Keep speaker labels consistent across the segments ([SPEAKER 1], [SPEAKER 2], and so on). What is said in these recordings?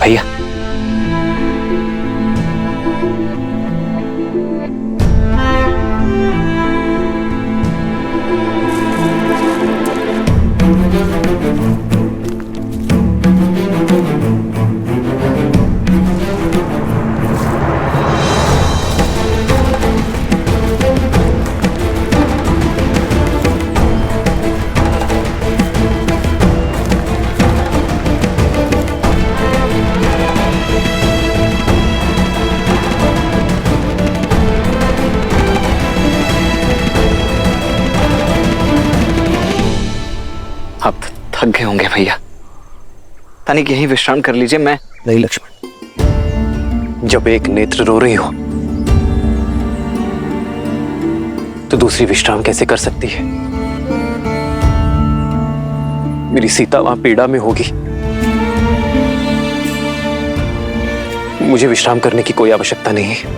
[SPEAKER 1] भैया, आप थक गए होंगे भैया, तनिक यहीं विश्राम कर लीजिए। मैं
[SPEAKER 2] नहीं लक्ष्मण, जब एक नेत्र रो रही हो तो दूसरी विश्राम कैसे कर सकती है? मेरी सीता वहां पीड़ा में होगी, मुझे विश्राम करने की कोई आवश्यकता नहीं है।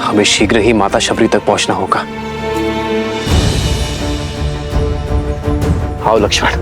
[SPEAKER 2] हमें शीघ्र ही माता शबरी तक पहुंचना होगा। आओ लक्ष्मण।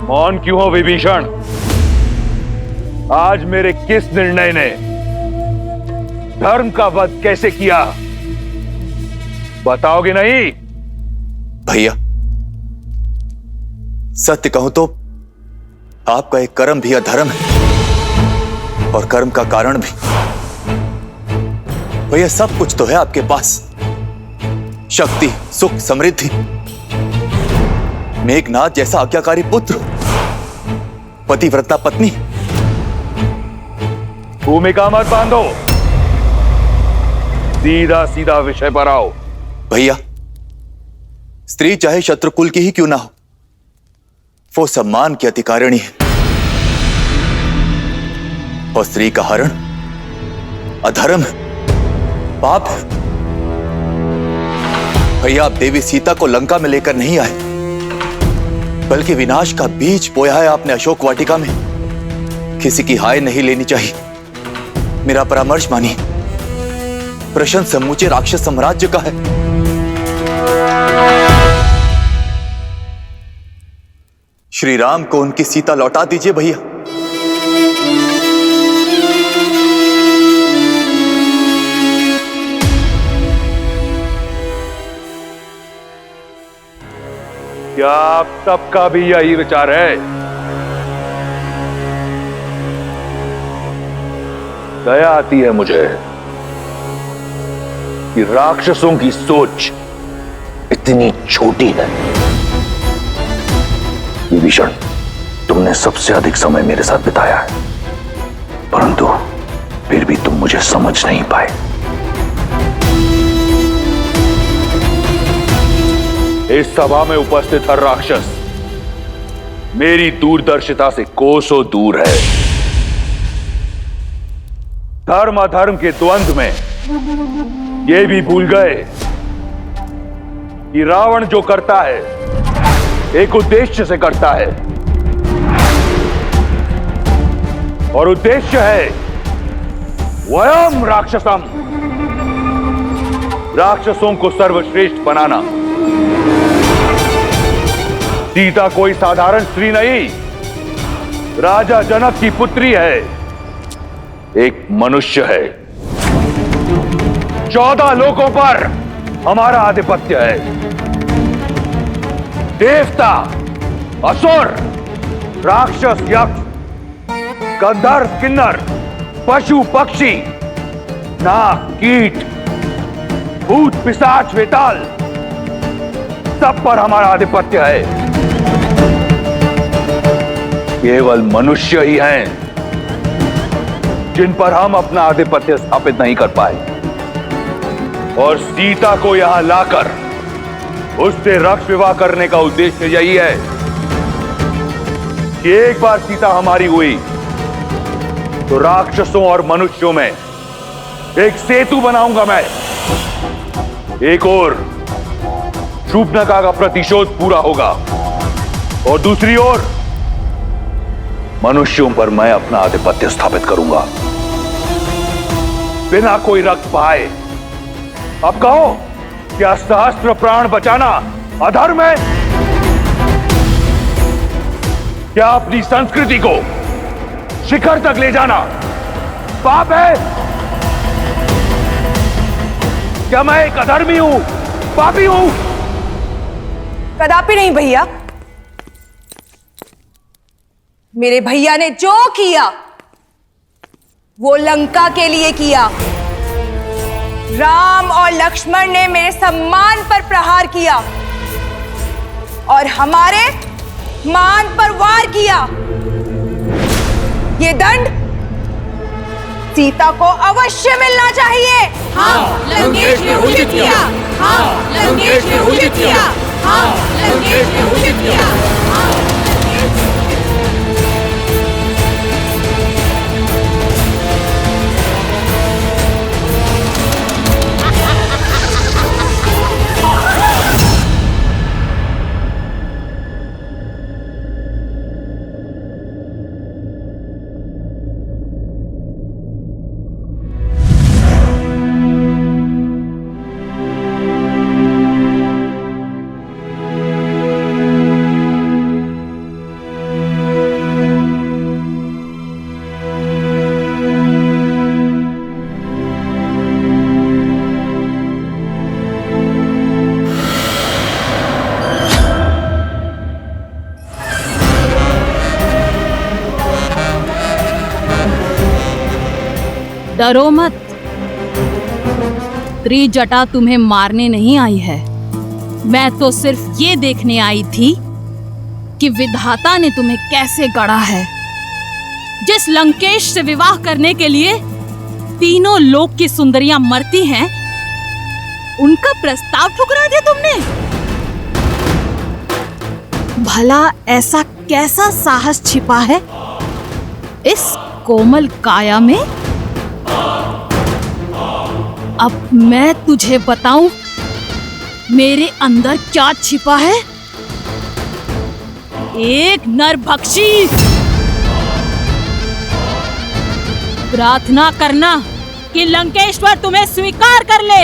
[SPEAKER 3] मौन क्यों हो विभीषण? आज मेरे किस निर्णय ने धर्म का वध कैसे किया, बताओगे नहीं?
[SPEAKER 4] भैया, सत्य कहूं तो आपका एक कर्म भी अधर्म है और कर्म का कारण भी। भैया, सब कुछ तो है आपके पास, शक्ति, सुख, समृद्धि, मेघनाथ जैसा आज्ञाकारी पुत्र, पतिव्रता पत्नी।
[SPEAKER 3] भूमिका मत बांधो, सीधा सीधा विषय पर आओ।
[SPEAKER 4] भैया, स्त्री चाहे शत्रुकुल की ही क्यों ना हो, वो सम्मान की अधिकारिणी है और स्त्री का हरण अधर्म है, पाप है। भैया, आप देवी सीता को लंका में लेकर नहीं आए, बल्कि विनाश का बीज बोया है आपने अशोक वाटिका में। किसी की हाय नहीं लेनी चाहिए, मेरा परामर्श मानिए। प्रश्न समूचे राक्षस साम्राज्य का है। श्री राम को उनकी सीता लौटा दीजिए भैया।
[SPEAKER 3] क्या आप सबका भी यही विचार है? दया आती है मुझे कि राक्षसों की सोच इतनी छोटी है। विभीषण, तुमने सबसे अधिक समय मेरे साथ बिताया है, परंतु फिर भी तुम मुझे समझ नहीं पाए। इस सभा में उपस्थित हर राक्षस मेरी दूरदर्शिता से कोसों दूर है।
[SPEAKER 5] धर्म अधर्म के द्वंद्व में ये भी भूल गए कि रावण जो करता है एक उद्देश्य से करता है, और उद्देश्य है वयम राक्षसम, राक्षसों को सर्वश्रेष्ठ बनाना। सीता कोई साधारण स्त्री नहीं, राजा जनक की पुत्री है, एक मनुष्य है। 14 लोकों पर हमारा आधिपत्य है। देवता, असुर, राक्षस, यक्ष, गंधर्व, किन्नर, पशु, पक्षी, नाग, कीट, भूत, पिशाच, वेताल, सब पर हमारा आधिपत्य है। केवल मनुष्य ही हैं जिन पर हम अपना आधिपत्य स्थापित नहीं कर पाए, और सीता को यहां लाकर उससे रक्त विवाह करने का उद्देश्य यही है कि एक बार सीता हमारी हुई तो राक्षसों और मनुष्यों में एक सेतु बनाऊंगा मैं। एक ओर शूर्पणखा का प्रतिशोध पूरा होगा और दूसरी ओर मनुष्यों पर मैं अपना आधिपत्य स्थापित करूंगा बिना कोई रक्त बहाए। अब कहो, क्या सहस्त्र प्राण बचाना अधर्म है? क्या अपनी संस्कृति को शिखर तक ले जाना पाप है? क्या मैं एक अधर्मी हूं, पापी हूं?
[SPEAKER 6] कदापि नहीं भैया। मेरे भैया ने जो किया वो लंका के लिए किया। राम और लक्ष्मण ने मेरे सम्मान पर प्रहार किया और हमारे मान पर वार किया। ये दंड सीता को अवश्य मिलना चाहिए।
[SPEAKER 7] हाँ, लंकेश ने उचित किया। हाँ, लंकेश ने उचित किया। हाँ, लंकेश ने उचित किया। हाँ,
[SPEAKER 8] डरो मत, त्रिजटा तुम्हें मारने नहीं आई है। मैं तो सिर्फ ये देखने आई थी कि विधाता ने तुम्हें कैसे गढ़ा है। जिस लंकेश से विवाह करने के लिए तीनों लोक की सुंदरियां मरती हैं, उनका प्रस्ताव ठुकरा दिया तुमने। भला ऐसा कैसा साहस छिपा है इस कोमल काया में? अब मैं तुझे बताऊं मेरे अंदर क्या छिपा है। एक नरभक्षी। प्रार्थना करना कि लंकेश्वर तुम्हें स्वीकार कर ले,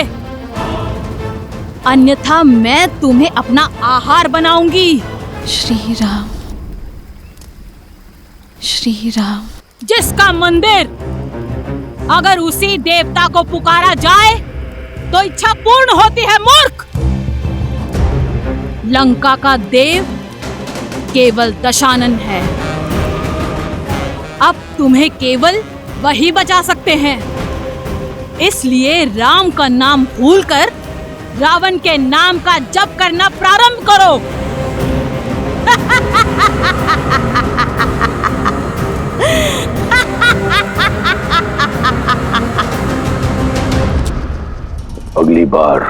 [SPEAKER 8] अन्यथा मैं तुम्हें अपना आहार बनाऊंगी।
[SPEAKER 9] श्री राम, श्री राम।
[SPEAKER 8] जिसका मंदिर अगर उसी देवता को पुकारा जाए तो इच्छा पूर्ण होती है, मूर्ख। लंका का देव केवल दशानन है। अब तुम्हें केवल वही बचा सकते हैं। इसलिए राम का नाम भूलकर रावण के नाम का जप करना प्रारंभ करो।
[SPEAKER 3] अगली बार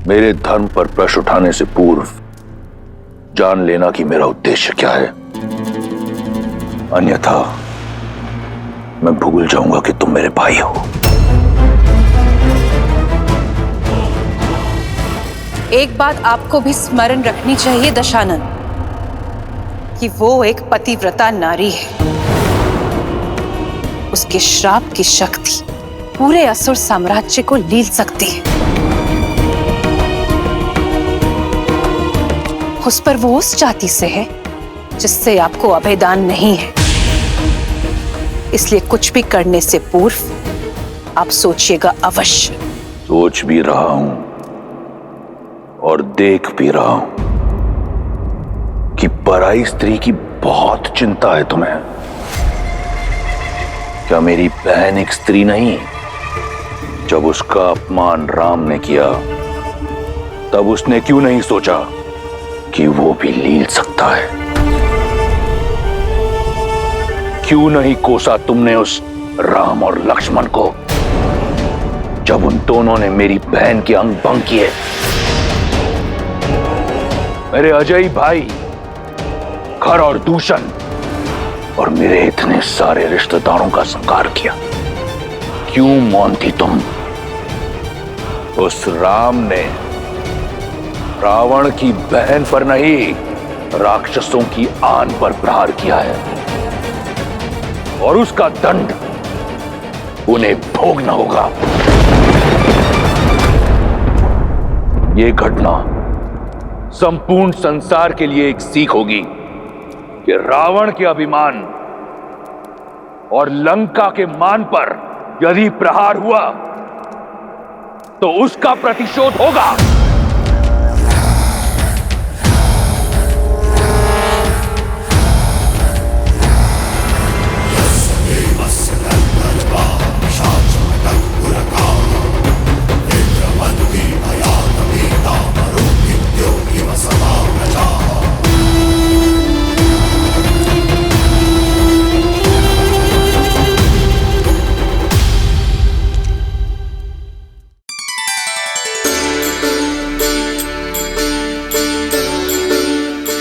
[SPEAKER 3] मेरे धर्म पर प्रश्न उठाने से पूर्व जान लेना कि मेरा उद्देश्य क्या है, अन्यथा मैं भूल जाऊंगा कि तुम मेरे भाई हो।
[SPEAKER 6] एक बात आपको भी स्मरण रखनी चाहिए दशानन, कि वो एक पतिव्रता नारी है। उसके श्राप की शक्ति पूरे असुर साम्राज्य को लील सकती है। उस पर वो उस जाति से है जिससे आपको अभेदान नहीं है। इसलिए कुछ भी करने से पूर्व आप सोचिएगा अवश्य।
[SPEAKER 3] सोच भी रहा हूं और देख भी रहा हूं कि पराई स्त्री की बहुत चिंता है तुम्हें। क्या मेरी बहन एक स्त्री नहीं? जब उसका अपमान राम ने किया तब उसने क्यों नहीं सोचा कि वो भी लील सकता है? क्यों नहीं कोसा तुमने उस राम और लक्ष्मण को जब उन दोनों ने मेरी बहन के अंग भंग किए? मेरे अजय भाई खर और दूषण और मेरे इतने सारे रिश्तेदारों का संहार किया। क्यों मौन थी तुम? उस राम ने रावण की बहन पर नहीं, राक्षसों की आन पर प्रहार किया है और उसका दंड उन्हें भोगना होगा। यह घटना संपूर्ण संसार के लिए एक सीख होगी कि रावण के अभिमान और लंका के मान पर यदि प्रहार हुआ तो उसका प्रतिशोध होगा।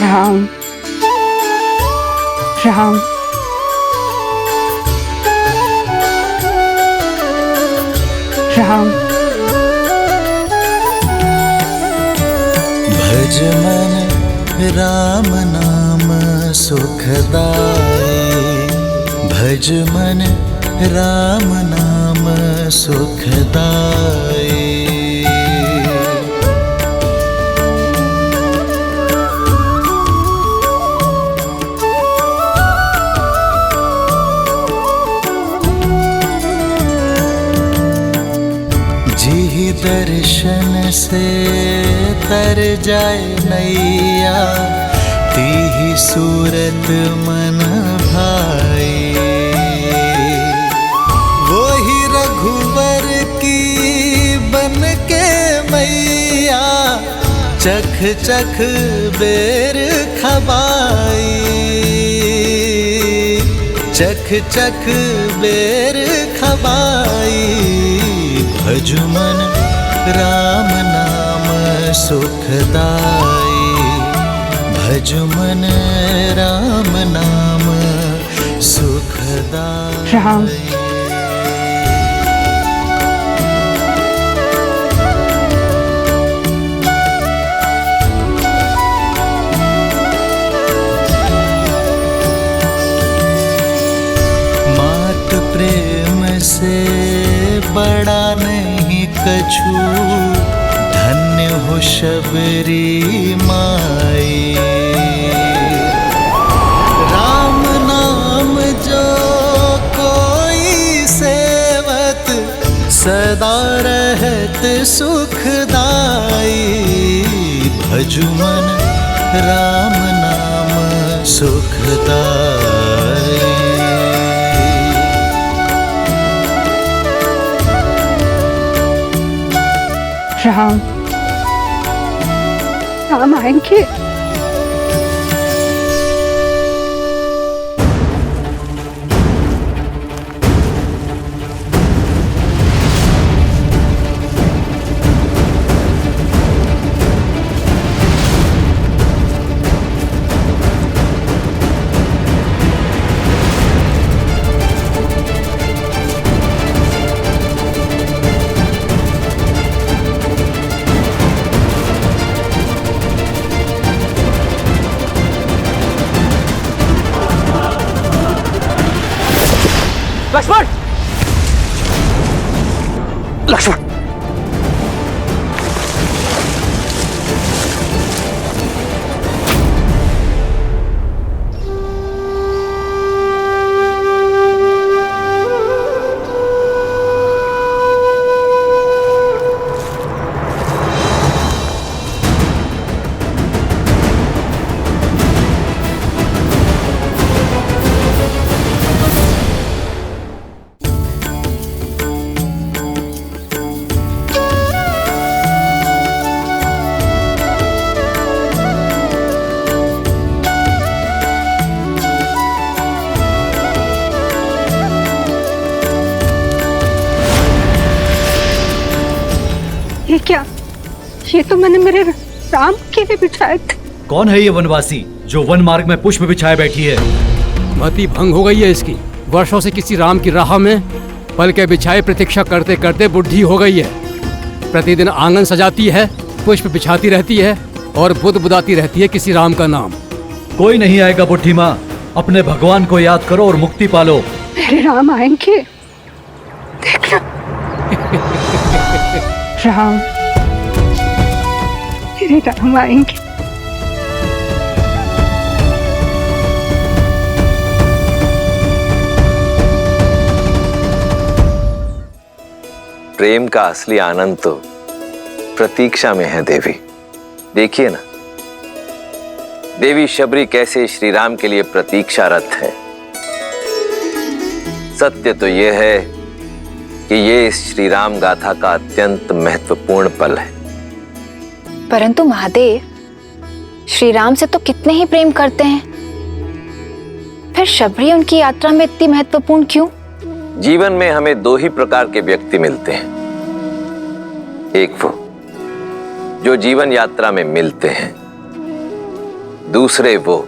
[SPEAKER 10] राम राम राम।
[SPEAKER 11] भज मन राम नाम सुखदाई, भज मन राम नाम सुखदाई। दर्शन से तर जाए नैया, तीही सूरत मन भाई। वो ही रघुवर की बन के मैया, चख चख बेर खबाई, चख चख बेर खबाई। भजुमन राम नाम सुखदाई, भजुमन राम नाम सुखदाई।
[SPEAKER 10] राम
[SPEAKER 11] मात प्रेम से बड़ा नहीं कछु, धन्य हो शबरी माई। राम नाम जो कोई सेवत, सदा रहत सुखदाई। भजुमन राम नाम सुखदाई।
[SPEAKER 10] राम राम आएंगे।
[SPEAKER 1] लक्ष्मण,
[SPEAKER 10] ये क्या? ये तो मैंने मेरे राम के लिए बिछाए थे।
[SPEAKER 12] कौन है ये वनवासी जो वन मार्ग में पुष्प बिछाए बैठी है?
[SPEAKER 13] मति भंग हो गई है इसकी। वर्षों से किसी राम की राह में पल के बिछाए प्रतीक्षा करते करते बुढ़ी हो गई है। प्रतिदिन आंगन सजाती है, पुष्प बिछाती रहती है और बुदाती रहती है किसी राम का नाम।
[SPEAKER 12] कोई नहीं आएगा बुढ़ी माँ, अपने भगवान को याद करो और मुक्ति पालो।
[SPEAKER 10] मेरे राम आएंगे, देखना। राम, मेरे राम आएंगे।
[SPEAKER 2] प्रेम का असली आनंद तो प्रतीक्षा में है देवी। देखिए ना, देवी शबरी कैसे श्री राम के लिए प्रतीक्षारत है। सत्य तो यह है कि ये इस श्री राम गाथा का अत्यंत महत्वपूर्ण पल है।
[SPEAKER 14] परंतु महादेव, श्री राम से तो कितने ही प्रेम करते हैं, फिर शबरी उनकी यात्रा में इतनी महत्वपूर्ण क्यों?
[SPEAKER 2] जीवन में हमें दो ही प्रकार के व्यक्ति मिलते हैं। एक वो जो जीवन यात्रा में मिलते हैं, दूसरे वो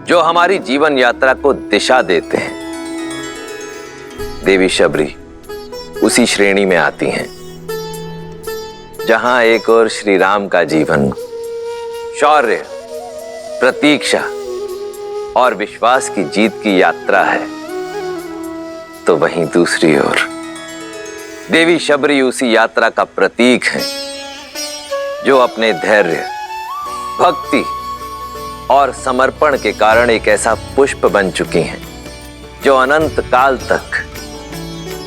[SPEAKER 2] जो हमारी जीवन यात्रा को दिशा देते हैं। देवी शबरी उसी श्रेणी में आती हैं जहां एक और श्री राम का जीवन शौर्य, प्रतीक्षा और विश्वास की जीत की यात्रा है, तो वहीं दूसरी ओर देवी शबरी उसी यात्रा का प्रतीक है जो अपने धैर्य, भक्ति और समर्पण के कारण एक ऐसा पुष्प बन चुकी हैं जो अनंत काल तक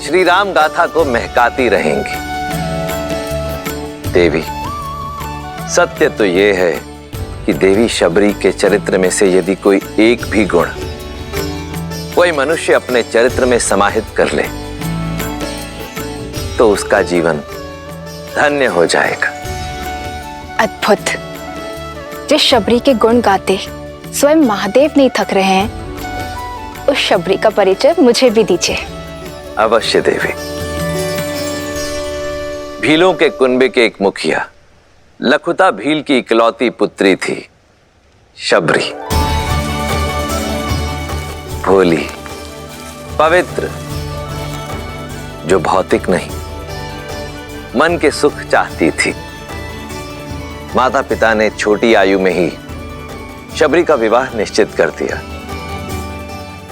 [SPEAKER 2] श्री राम गाथा को महकाती रहेंगी। देवी, सत्य तो यह है कि देवी शबरी के चरित्र में से यदि कोई एक भी गुण कोई मनुष्य अपने चरित्र में समाहित कर ले तो उसका जीवन धन्य हो जाएगा।
[SPEAKER 14] अद्भुत। जिस शबरी के गुण गाते स्वयं महादेव नहीं थक रहे हैं, उस शबरी का परिचय मुझे भी दीजिए।
[SPEAKER 2] अवश्य देवी। भीलों के कुनबे के एक मुखिया लखुता भील की इकलौती पुत्री थी शबरी। भोली, पवित्र, जो भौतिक नहीं मन के सुख चाहती थी। माता पिता ने छोटी आयु में ही शबरी का विवाह निश्चित कर दिया,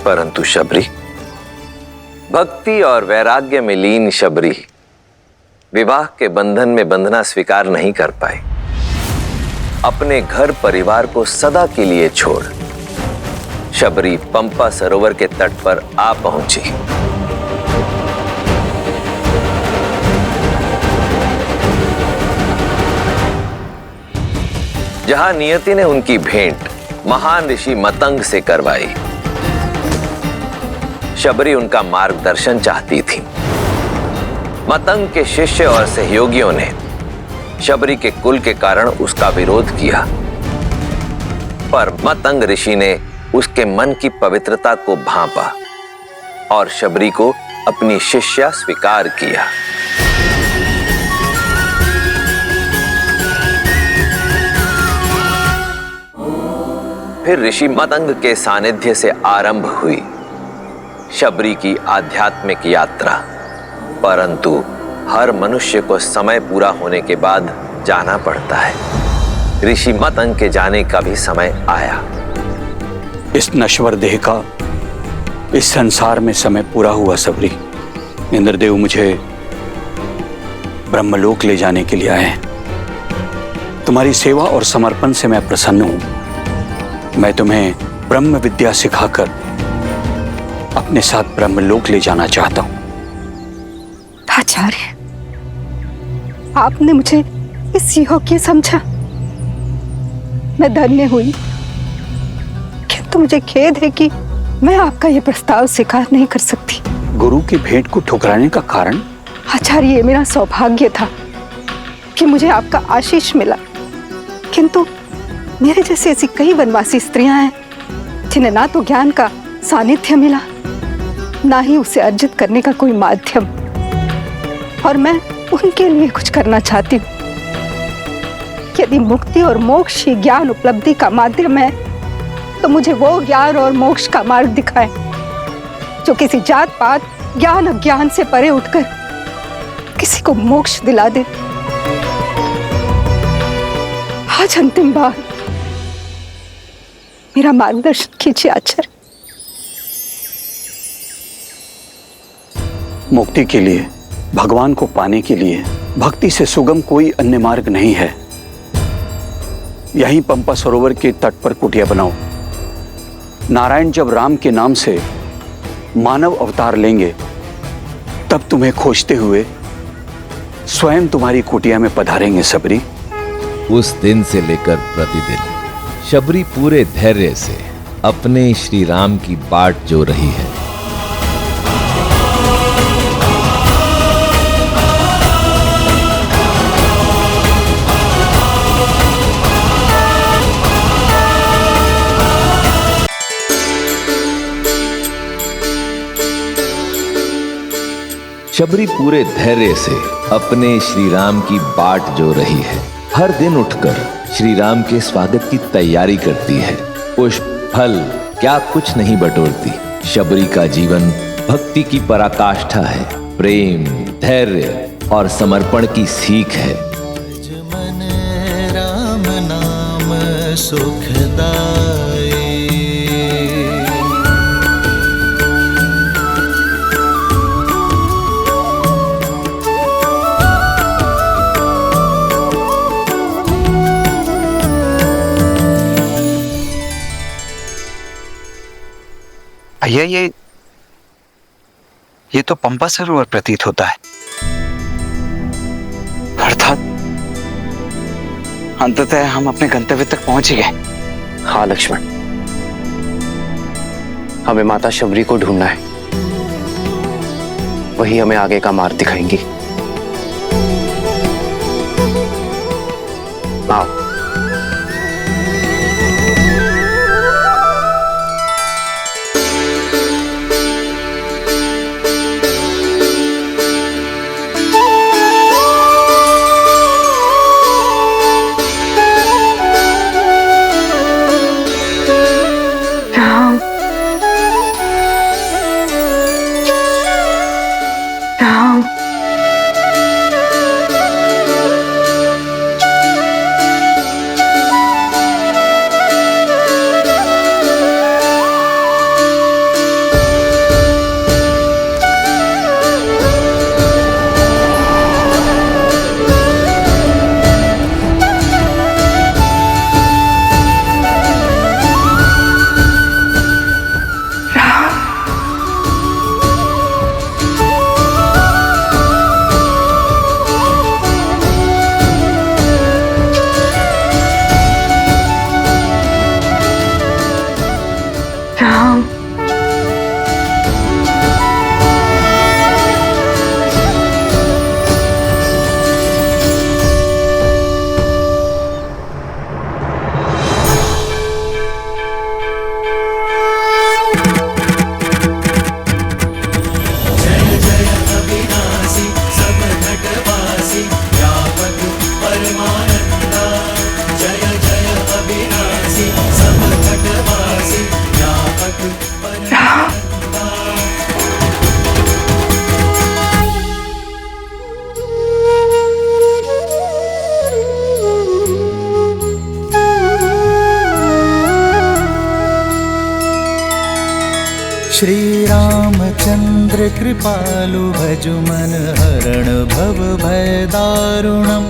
[SPEAKER 2] परंतु शबरी, भक्ति और वैराग्य में लीन शबरी विवाह के बंधन में बंधना स्वीकार नहीं कर पाई। अपने घर परिवार को सदा के लिए छोड़ शबरी पंपा सरोवर के तट पर आ पहुंची। जहां नियति ने उनकी भेंट महान ऋषि मतंग से करवाई। शबरी उनका मार्गदर्शन चाहती थी। मतंग के शिष्य और सहयोगियों ने शबरी के कुल के कारण उसका विरोध किया, पर मतंग ऋषि ने उसके मन की पवित्रता को भांपा और शबरी को अपनी शिष्या स्वीकार किया। फिर ऋषि मतंग के सानिध्य से आरंभ हुई शबरी की आध्यात्मिक यात्रा। परंतु हर मनुष्य को समय पूरा होने के बाद जाना पड़ता है। ऋषि मतंग के जाने का भी समय आया।
[SPEAKER 15] इस नश्वर देह का इस संसार में समय पूरा हुआ शबरी। इंद्रदेव मुझे ब्रह्मलोक ले जाने के लिए आए हैं। तुम्हारी सेवा और समर्पण से मैं प्रसन्न हूं। मैं तुम्हें ब्रह्म विद्या सिखाकर अपने साथ ब्रह्मलोक ले जाना चाहता हूं।
[SPEAKER 10] आचार्य, आपने मुझे इस योग्य समझा। मैं धन्य हुई, किंतु मुझे खेद है कि मैं आपका ये प्रस्ताव स्वीकार नहीं कर सकती।
[SPEAKER 15] गुरु की भेंट को ठुकराने का कारण?
[SPEAKER 10] आचार्य, ये मेरा सौभाग्य था कि मुझे आपका आशीष मिला, किंतु मेरे जैसी ऐसी कई वनवासी स्त्रियां हैं जिन्हें ना तो ज्ञान का सानिध्य मिला, ना ही उसे अर्जित करने का कोई माध्यम, और मैं उनके लिए कुछ करना चाहती हूँ। यदि मुक्ति और मोक्ष ही ज्ञान उपलब्धि का माध्यम है, तो मुझे वो ज्ञान और मोक्ष का मार्ग दिखाए जो किसी जात पात, ज्ञान अज्ञान से परे उठकर किसी को मोक्ष दिला दे। आज अंतिम बार मेरा मार्गदर्शन कीजिए आचार्य।
[SPEAKER 15] मुक्ति के लिए, भगवान को पाने के लिए भक्ति से सुगम कोई अन्य मार्ग नहीं है। यहीं पंपा सरोवर के तट पर कुटिया बनाओ। नारायण जब राम के नाम से मानव अवतार लेंगे, तब तुम्हें खोजते हुए स्वयं तुम्हारी कुटिया में पधारेंगे शबरी।
[SPEAKER 2] उस दिन से लेकर प्रतिदिन शबरी पूरे धैर्य से अपने श्री राम की बाट जो रही है। शबरी पूरे धैर्य से अपने श्री राम की बाट जो रही है। हर दिन उठकर श्री राम के स्वागत की तैयारी करती है। पुष्प फल क्या कुछ नहीं बटोरती। शबरी का जीवन भक्ति की पराकाष्ठा है, प्रेम, धैर्य और समर्पण की सीख है।
[SPEAKER 11] मन राम नाम सुखदाई।
[SPEAKER 1] भैया, ये तो पंपा सरोवर प्रतीत होता है। अर्थात अंततः हम अपने गंतव्य तक पहुंच ही गए।
[SPEAKER 16] हाँ लक्ष्मण, हमें माता शबरी को ढूंढना है। वही हमें आगे का मार्ग दिखाएंगी। आओ।
[SPEAKER 11] श्री रामचंद्र चंद्र कृपालु भज मन हरण भव भय दारुणम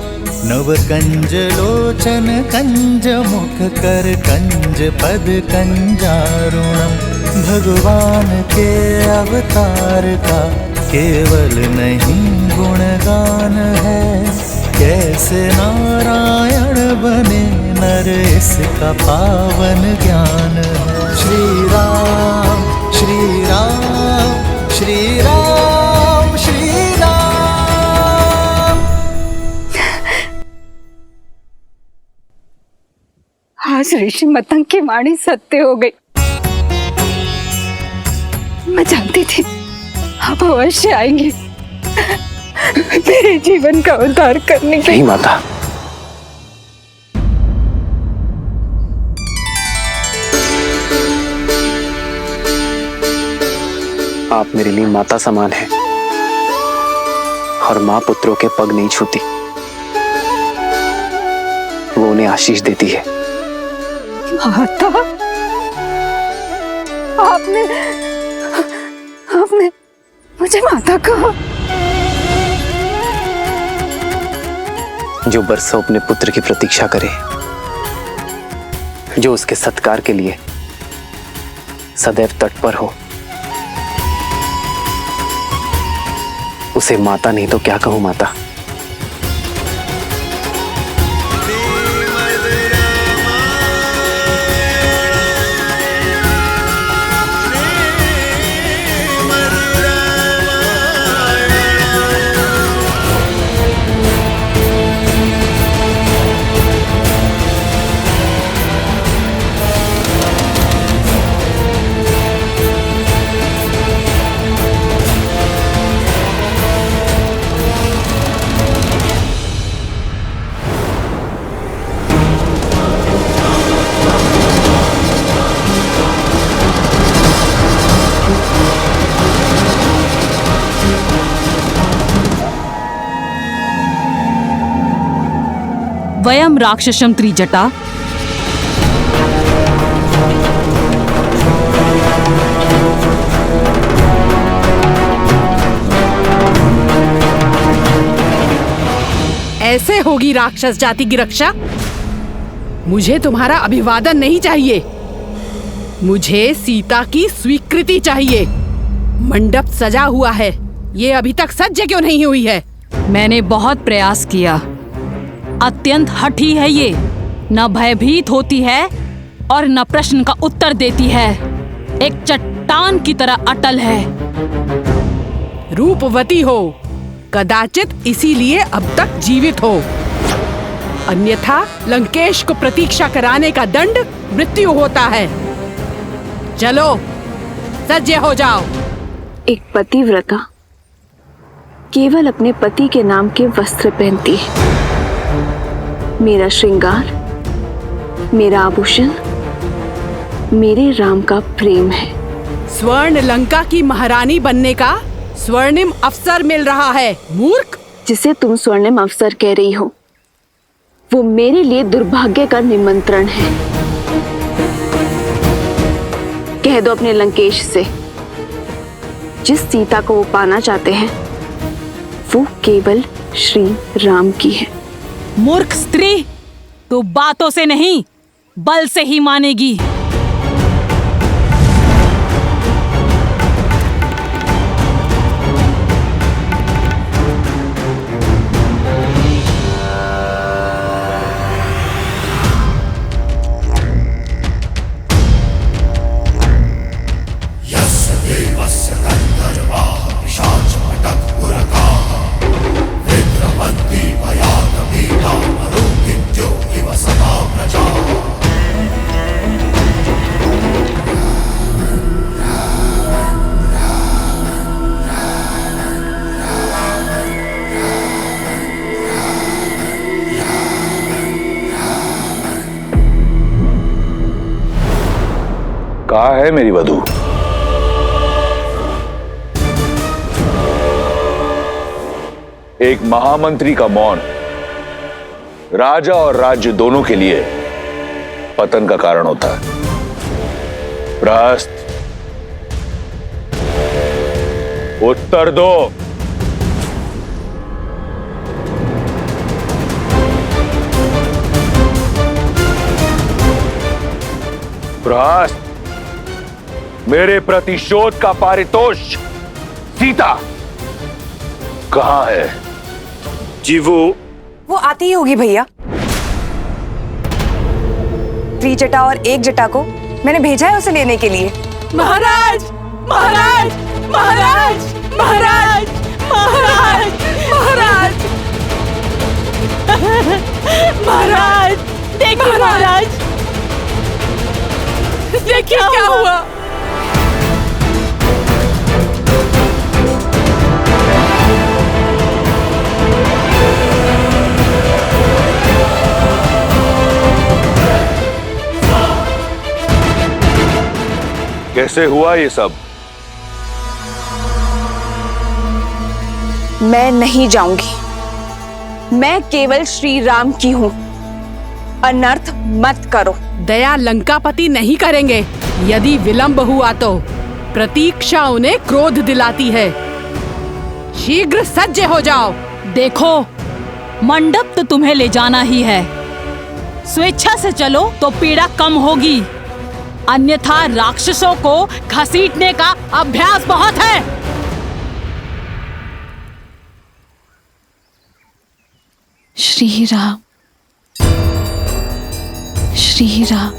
[SPEAKER 11] नव कंज लोचन कंज मुख कर कंज पद कंजारुणम भगवान के अवतार का केवल नहीं गुणगान है कैसे नारायण बने नर इसका पावन ज्ञान है श्री राम श्री राम श्री राम श्री राम।
[SPEAKER 10] आज ऋषि मतंग की वाणी सत्य हो गई। मैं जानती थी आप अवश्य आएंगे मेरे जीवन का उद्धार करने के लिए।
[SPEAKER 16] नहीं माता, आप मेरे लिए माता समान हैं और मां पुत्रों के पग नहीं छूती, वो उन्हें आशीष देती है।
[SPEAKER 10] माता, आपने मुझे माता कहा।
[SPEAKER 16] जो बरसों अपने पुत्र की प्रतीक्षा करे, जो उसके सत्कार के लिए सदैव तत्पर हो, उसे माता नहीं तो क्या कहूं माता।
[SPEAKER 8] वयम राक्षसम त्रिजटा
[SPEAKER 7] ऐसे होगी राक्षस जाति की रक्षा। मुझे तुम्हारा अभिवादन नहीं चाहिए, मुझे सीता की स्वीकृति चाहिए। मंडप सजा हुआ है, ये अभी तक सज्ज क्यों नहीं हुई है?
[SPEAKER 8] मैंने बहुत प्रयास किया। अत्यंत हठी है ये, न भयभीत होती है और न प्रश्न का उत्तर देती है, एक चट्टान की तरह अटल है।
[SPEAKER 7] रूपवती हो, कदाचित इसीलिए अब तक जीवित हो, अन्यथा लंकेश को प्रतीक्षा कराने का दंड मृत्यु होता है। चलो सज्ज हो जाओ।
[SPEAKER 14] एक पतिव्रता केवल अपने पति के नाम के वस्त्र पहनती है। मेरा श्रृंगार, मेरा आभूषण, मेरे राम का प्रेम है।
[SPEAKER 7] स्वर्ण लंका की महारानी बनने का स्वर्णिम अवसर मिल रहा है, मूर्ख।
[SPEAKER 14] जिसे तुम स्वर्णिम अवसर कह रही हो, वो मेरे लिए दुर्भाग्य का निमंत्रण है। कह दो अपने लंकेश से, जिस सीता को वो पाना चाहते हैं वो केवल श्री राम की है।
[SPEAKER 8] मूर्ख स्त्री, तो बातों से नहीं बल से ही मानेगी।
[SPEAKER 5] कहाँ है मेरी वधू? एक महामंत्री का मौन राजा और राज्य दोनों के लिए पतन का कारण होता है। प्रहस्त, उत्तर दो। प्रहस्त, मेरे प्रतिशोध का पारितोष सीता कहां है?
[SPEAKER 17] जी वो आती ही होगी भैया। त्रिजटा और एक जटा को मैंने भेजा है उसे लेने के लिए।
[SPEAKER 7] महाराज, महाराज, महाराज, महाराज, महाराज, महाराज, महाराज, देखिए महाराज, देखिए क्या हुआ।
[SPEAKER 5] कैसे हुआ ये सब?
[SPEAKER 17] मैं नहीं जाऊंगी। मैं केवल श्री राम की हूं। अनर्थ मत करो।
[SPEAKER 7] दया लंकापति नहीं करेंगे। यदि विलंब हुआ तो प्रतीक्षा उन्हें क्रोध दिलाती है। शीघ्र सज्ज हो जाओ।
[SPEAKER 8] देखो, मंडप तो तुम्हें ले जाना ही है। स्वेच्छा से चलो तो पीड़ा कम होगी, अन्यथा राक्षसों को घसीटने का अभ्यास बहुत है।
[SPEAKER 9] श्री राम, श्री राम।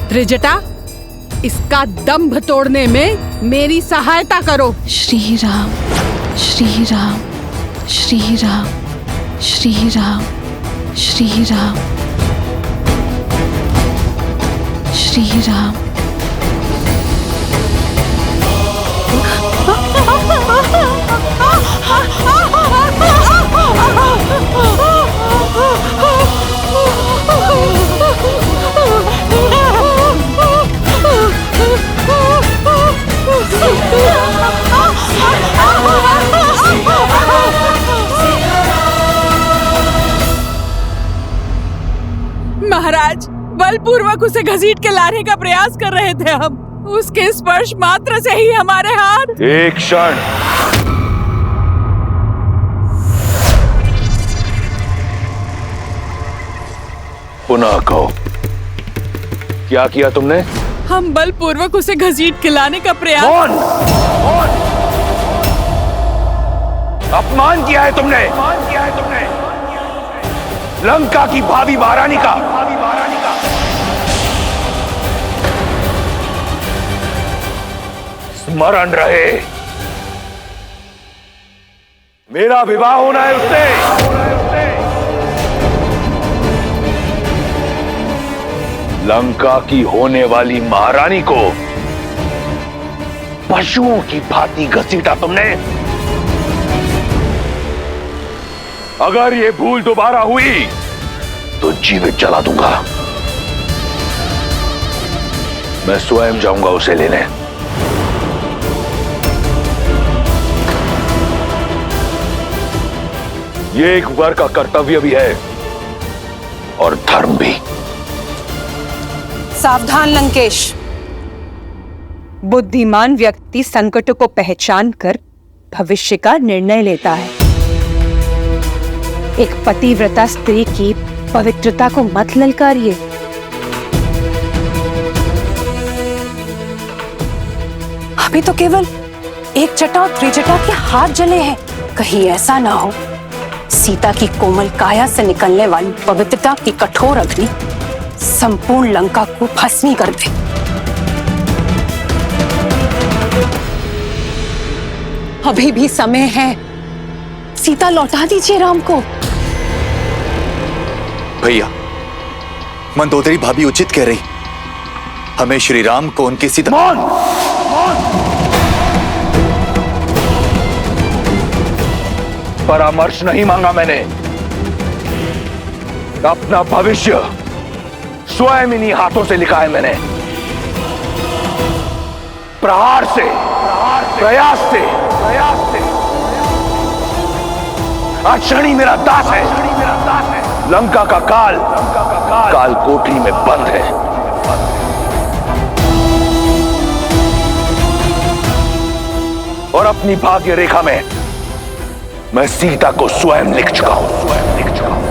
[SPEAKER 7] त्रिजटा, इसका दंभ तोड़ने में मेरी सहायता करो।
[SPEAKER 9] श्री राम, श्री राम, श्री राम, श्री राम, श्री राम, श्री राम।
[SPEAKER 7] महाराज, बलपूर्वक उसे घसीट के लाने का प्रयास कर रहे थे हम। उसके स्पर्श मात्र से ही हमारे हाथ।
[SPEAKER 5] एक क्षण। पुनः कहो, क्या किया तुमने?
[SPEAKER 7] हम बलपूर्वक उसे घसीट के लाने का प्रयास।
[SPEAKER 5] कौन? कौन? अपमान किया है तुमने। अपमान किया है तुमने लंका की भावी महारानी का। स्मरण रहे, मेरा विवाह होना है उससे। लंका की होने वाली महारानी को पशुओं की भांति घसीटा तुमने। अगर ये भूल दोबारा हुई तो जीवित जला दूंगा। मैं स्वयं जाऊंगा उसे लेने। ये एक वर का कर्तव्य भी है और धर्म भी।
[SPEAKER 17] सावधान लंकेश। बुद्धिमान व्यक्ति संकटों को पहचान कर भविष्य का निर्णय लेता है। एक पतिव्रता स्त्री की पवित्रता को मत ललकारिए। अभी तो केवल एक जटा और त्रिजटा के हाथ जले हैं। कहीं ऐसा ना हो सीता की कोमल काया से निकलने वाली पवित्रता की कठोर अग्नि संपूर्ण लंका को भस्मी कर दे। अभी भी समय है। सीता लौटा दीजिए राम को।
[SPEAKER 4] भैया, मंदोदरी भाभी उचित कह रही। हमें श्री राम को उनकी सीता।
[SPEAKER 5] मौन! परामर्श नहीं मांगा मैंने। अपना भविष्य स्वयं इन्हीं हाथों से लिखा है मैंने। प्रहार से, प्रयास से, आज शनि मेरा दास है। लंका का काल कोठरी में बंद है। और अपनी भाग्य रेखा में मैं सीता को स्वयं लिख चुका हूं, स्वयं लिख चुका हूं।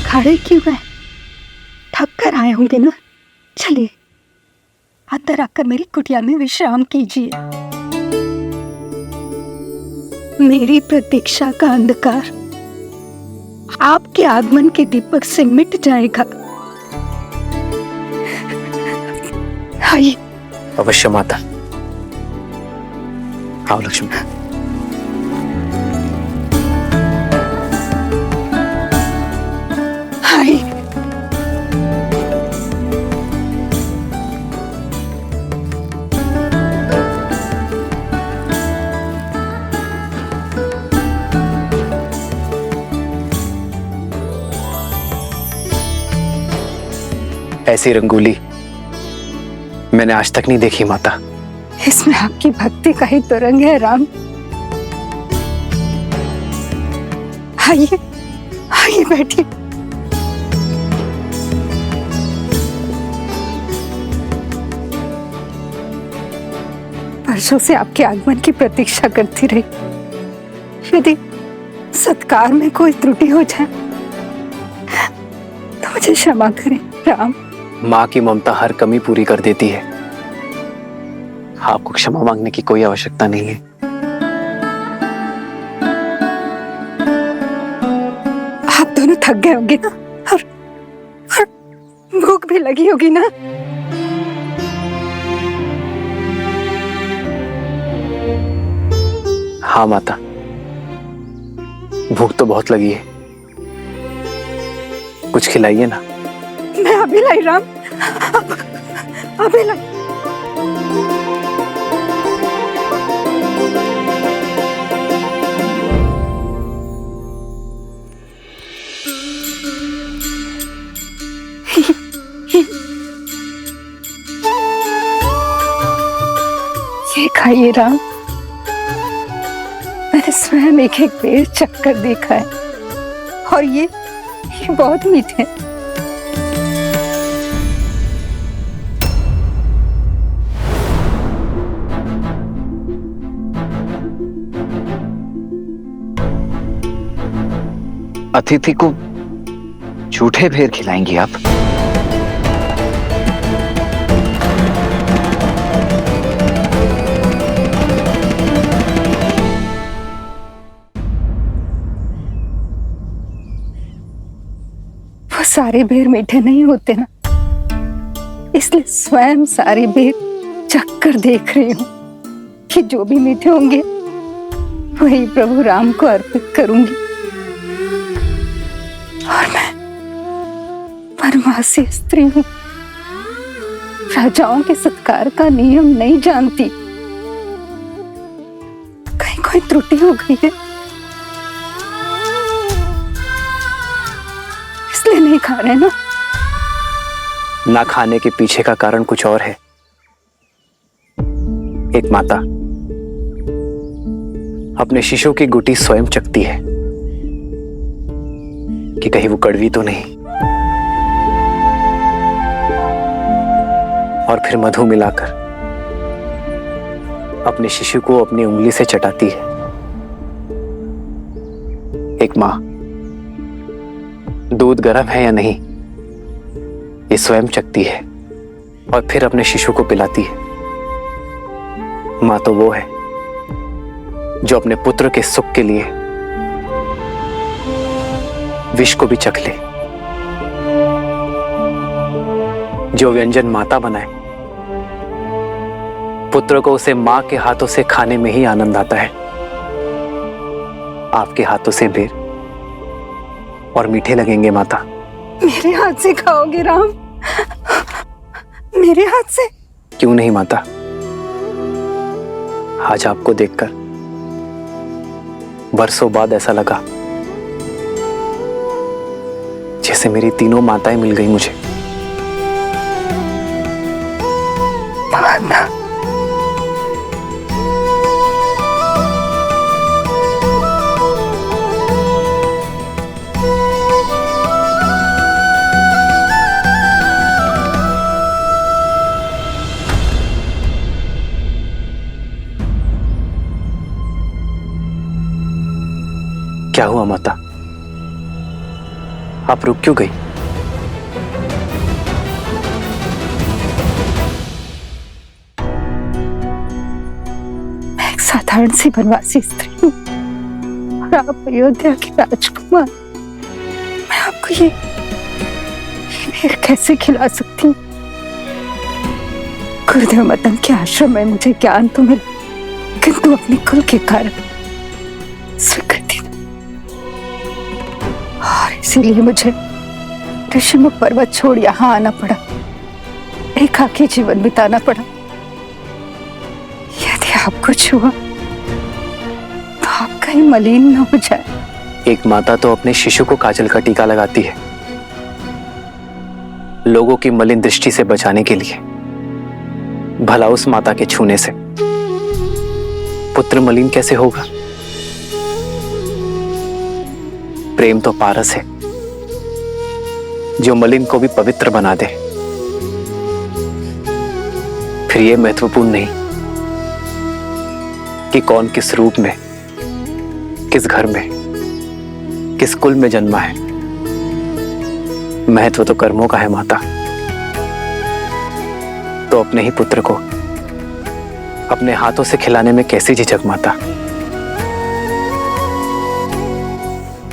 [SPEAKER 10] खड़े क्यों हैं? थक कर आए होंगे ना। चलिए अंदर आकर मेरी कुटिया में विश्राम कीजिए। मेरी प्रतीक्षा का अंधकार आपके आगमन के दीपक से मिट जाएगा। आइए।
[SPEAKER 16] अवश्य माता। आओ लक्ष्मी।
[SPEAKER 10] आइए।
[SPEAKER 16] ऐसी रंगोली मैंने आज तक नहीं देखी माता।
[SPEAKER 10] इसमें आपकी भक्ति का ही तो रंग है राम। आइए आइए बैठिए। वर्षों से आपके आगमन की प्रतीक्षा करती रही। यदि सत्कार में कोई त्रुटि हो जाए तो मुझे क्षमा करें राम।
[SPEAKER 16] माँ की ममता हर कमी पूरी कर देती है। आपको क्षमा मांगने की कोई आवश्यकता नहीं है।
[SPEAKER 10] आप दोनों थक गए होंगे ना, और भूख भी लगी होगी ना।
[SPEAKER 16] हाँ माता, भूख तो बहुत लगी है। कुछ खिलाइए ना।
[SPEAKER 10] मैं अभी लाई राम, अभी लाई। ये खाइए राम। मैंने स्वयं एक एक पेड़ चक्कर देखा है और ये बहुत मीठे हैं।
[SPEAKER 1] अतिथि को झूठे भेर खिलाएंगी आप?
[SPEAKER 10] वो सारे बेर मीठे नहीं होते ना, इसलिए स्वयं सारे बेर चक्कर देख रही हूं कि जो भी मीठे होंगे वही प्रभु राम को अर्पित करूंगी। और मैं वनवासी स्त्री हूं, राजाओं के सत्कार का नियम नहीं जानती। कहीं कोई त्रुटि हो गई है इसलिए नहीं खा रहे ना।
[SPEAKER 16] ना खाने के पीछे का कारण कुछ और है। एक माता अपने शिशु की गुटी स्वयं चखती है कि कहीं वो कड़वी तो नहीं, और फिर मधु मिलाकर अपने शिशु को अपनी उंगली से चटाती है। एक मां दूध गर्म है या नहीं ये स्वयं चखती है और फिर अपने शिशु को पिलाती है। मां तो वो है जो अपने पुत्र के सुख के लिए विष को भी चख ले। जो व्यंजन माता बनाए पुत्र को उसे मां के हाथों से खाने में ही आनंद आता है। आपके हाथों से बेर और मीठे लगेंगे माता।
[SPEAKER 10] मेरे हाथ से खाओगे राम? मेरे हाथ से?
[SPEAKER 16] क्यों नहीं माता, आज आपको देखकर बरसों बाद ऐसा लगा जैसे मेरी तीनों माताएं मिल गई मुझे। क्या हुआ माता? आप रुक क्यों गई?
[SPEAKER 10] मैं एक साधारण सी वनवासी स्त्री हूँ और आप अयोध्या के राजकुमार। मैं आपको ये खीर कैसे खिला सकती हूँ? गुरुदेव मदन के आश्रम में मुझे ज्ञान तो मिला, किंतु अपने कुल के कारण स्वीकृति और इसीलिए मुझे ऋषिमुख पर्वत छोड़ यहाँ आना पड़ा, एकाकी जीवन बिताना पड़ा। यदि आपको छुआ तो आप कहीं मलिन न हो जाए।
[SPEAKER 16] एक माता तो अपने शिशु को काजल का टीका लगाती है, लोगों की मलिन दृष्टि से बचाने के लिए। भला उस माता के छूने से पुत्र मलिन कैसे होगा? प्रेम तो पारस है जो मलिन को भी पवित्र बना दे। फिर यह महत्वपूर्ण नहीं कि कौन किस रूप में, किस घर में, किस कुल में जन्मा है। महत्व तो कर्मों का है माता। तो अपने ही पुत्र को अपने हाथों से खिलाने में कैसी झिझक माता?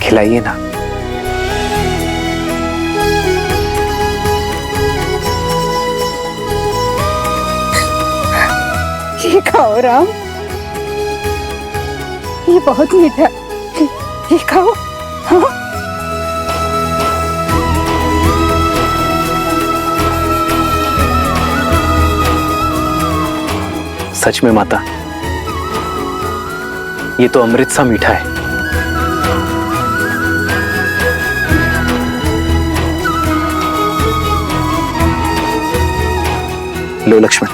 [SPEAKER 16] खिलाइए ना।
[SPEAKER 10] ये खाओ राम, ये बहुत मीठा है, ये खाओ। हाँ?
[SPEAKER 16] सच में माता, ये तो अमृत सा मीठा है। लो लक्ष्मण,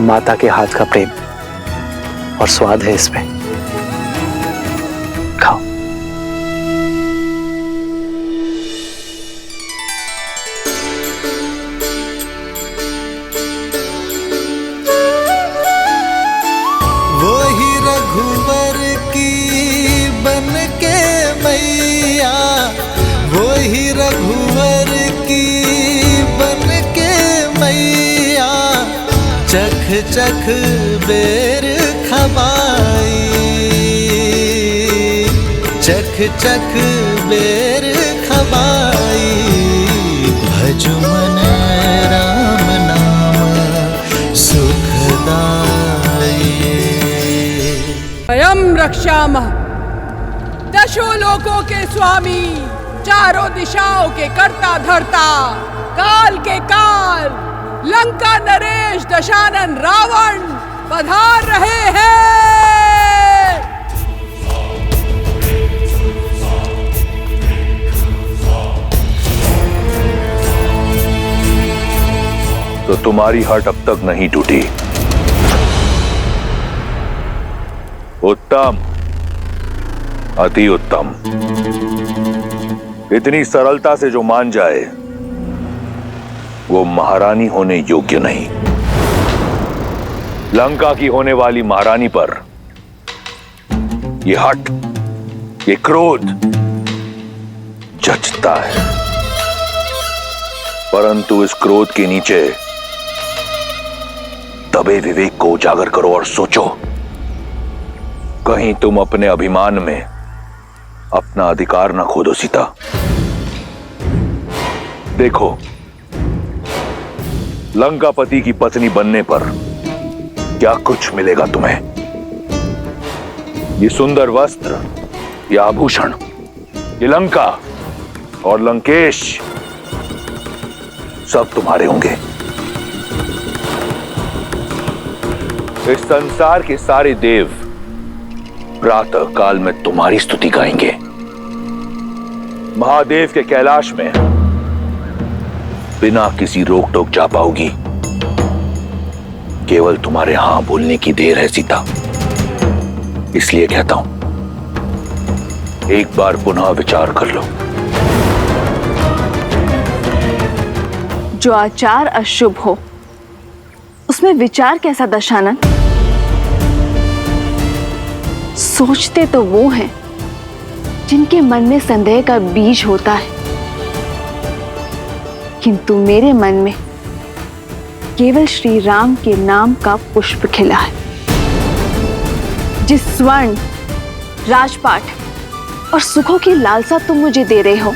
[SPEAKER 16] माता के हाथ का प्रेम और स्वाद है इसमें। खाओ।
[SPEAKER 11] वही रघुवर की बन के मैया, वही रघुवर की बन के मैया, चख चख बेर खबाई, चख चख बेर खबाई। भज मन राम नाम सुखदाई।
[SPEAKER 7] अयम रक्षामः, दशों लोकों के स्वामी, चारों दिशाओं के कर्ता धर्ता, काल के काल, लंका नरेश दशानन रावण पधार रहे हैं।
[SPEAKER 5] तो तुम्हारी हट अब तक नहीं टूटी। उत्तम, अति उत्तम। इतनी सरलता से जो मान जाए वो महारानी होने योग्य नहीं। लंका की होने वाली महारानी पर ये हट, ये क्रोध जचता है, परंतु इस क्रोध के नीचे दबे विवेक को उजागर करो और सोचो, कहीं तुम अपने अभिमान में अपना अधिकार ना खो दो। सीता, देखो, लंकापति की पत्नी बनने पर क्या कुछ मिलेगा तुम्हें। ये सुंदर वस्त्र, ये आभूषण, ये लंका और लंकेश सब तुम्हारे होंगे। इस संसार के सारे देव प्रातः काल में तुम्हारी स्तुति गाएंगे। महादेव के कैलाश में बिना किसी रोक टोक जा पाओगी। केवल तुम्हारे हां बोलने की देर है सीता। इसलिए कहता हूं, एक बार पुनः विचार कर लो।
[SPEAKER 18] जो आचार अशुभ हो उसमें विचार कैसा दशानन? सोचते तो वो हैं जिनके मन में संदेह का बीज होता है, किंतु मेरे मन में केवल श्री राम के नाम का पुष्प खिला है। जिस स्वर्ण, राजपाट और सुखों की लालसा तुम मुझे दे रहे हो,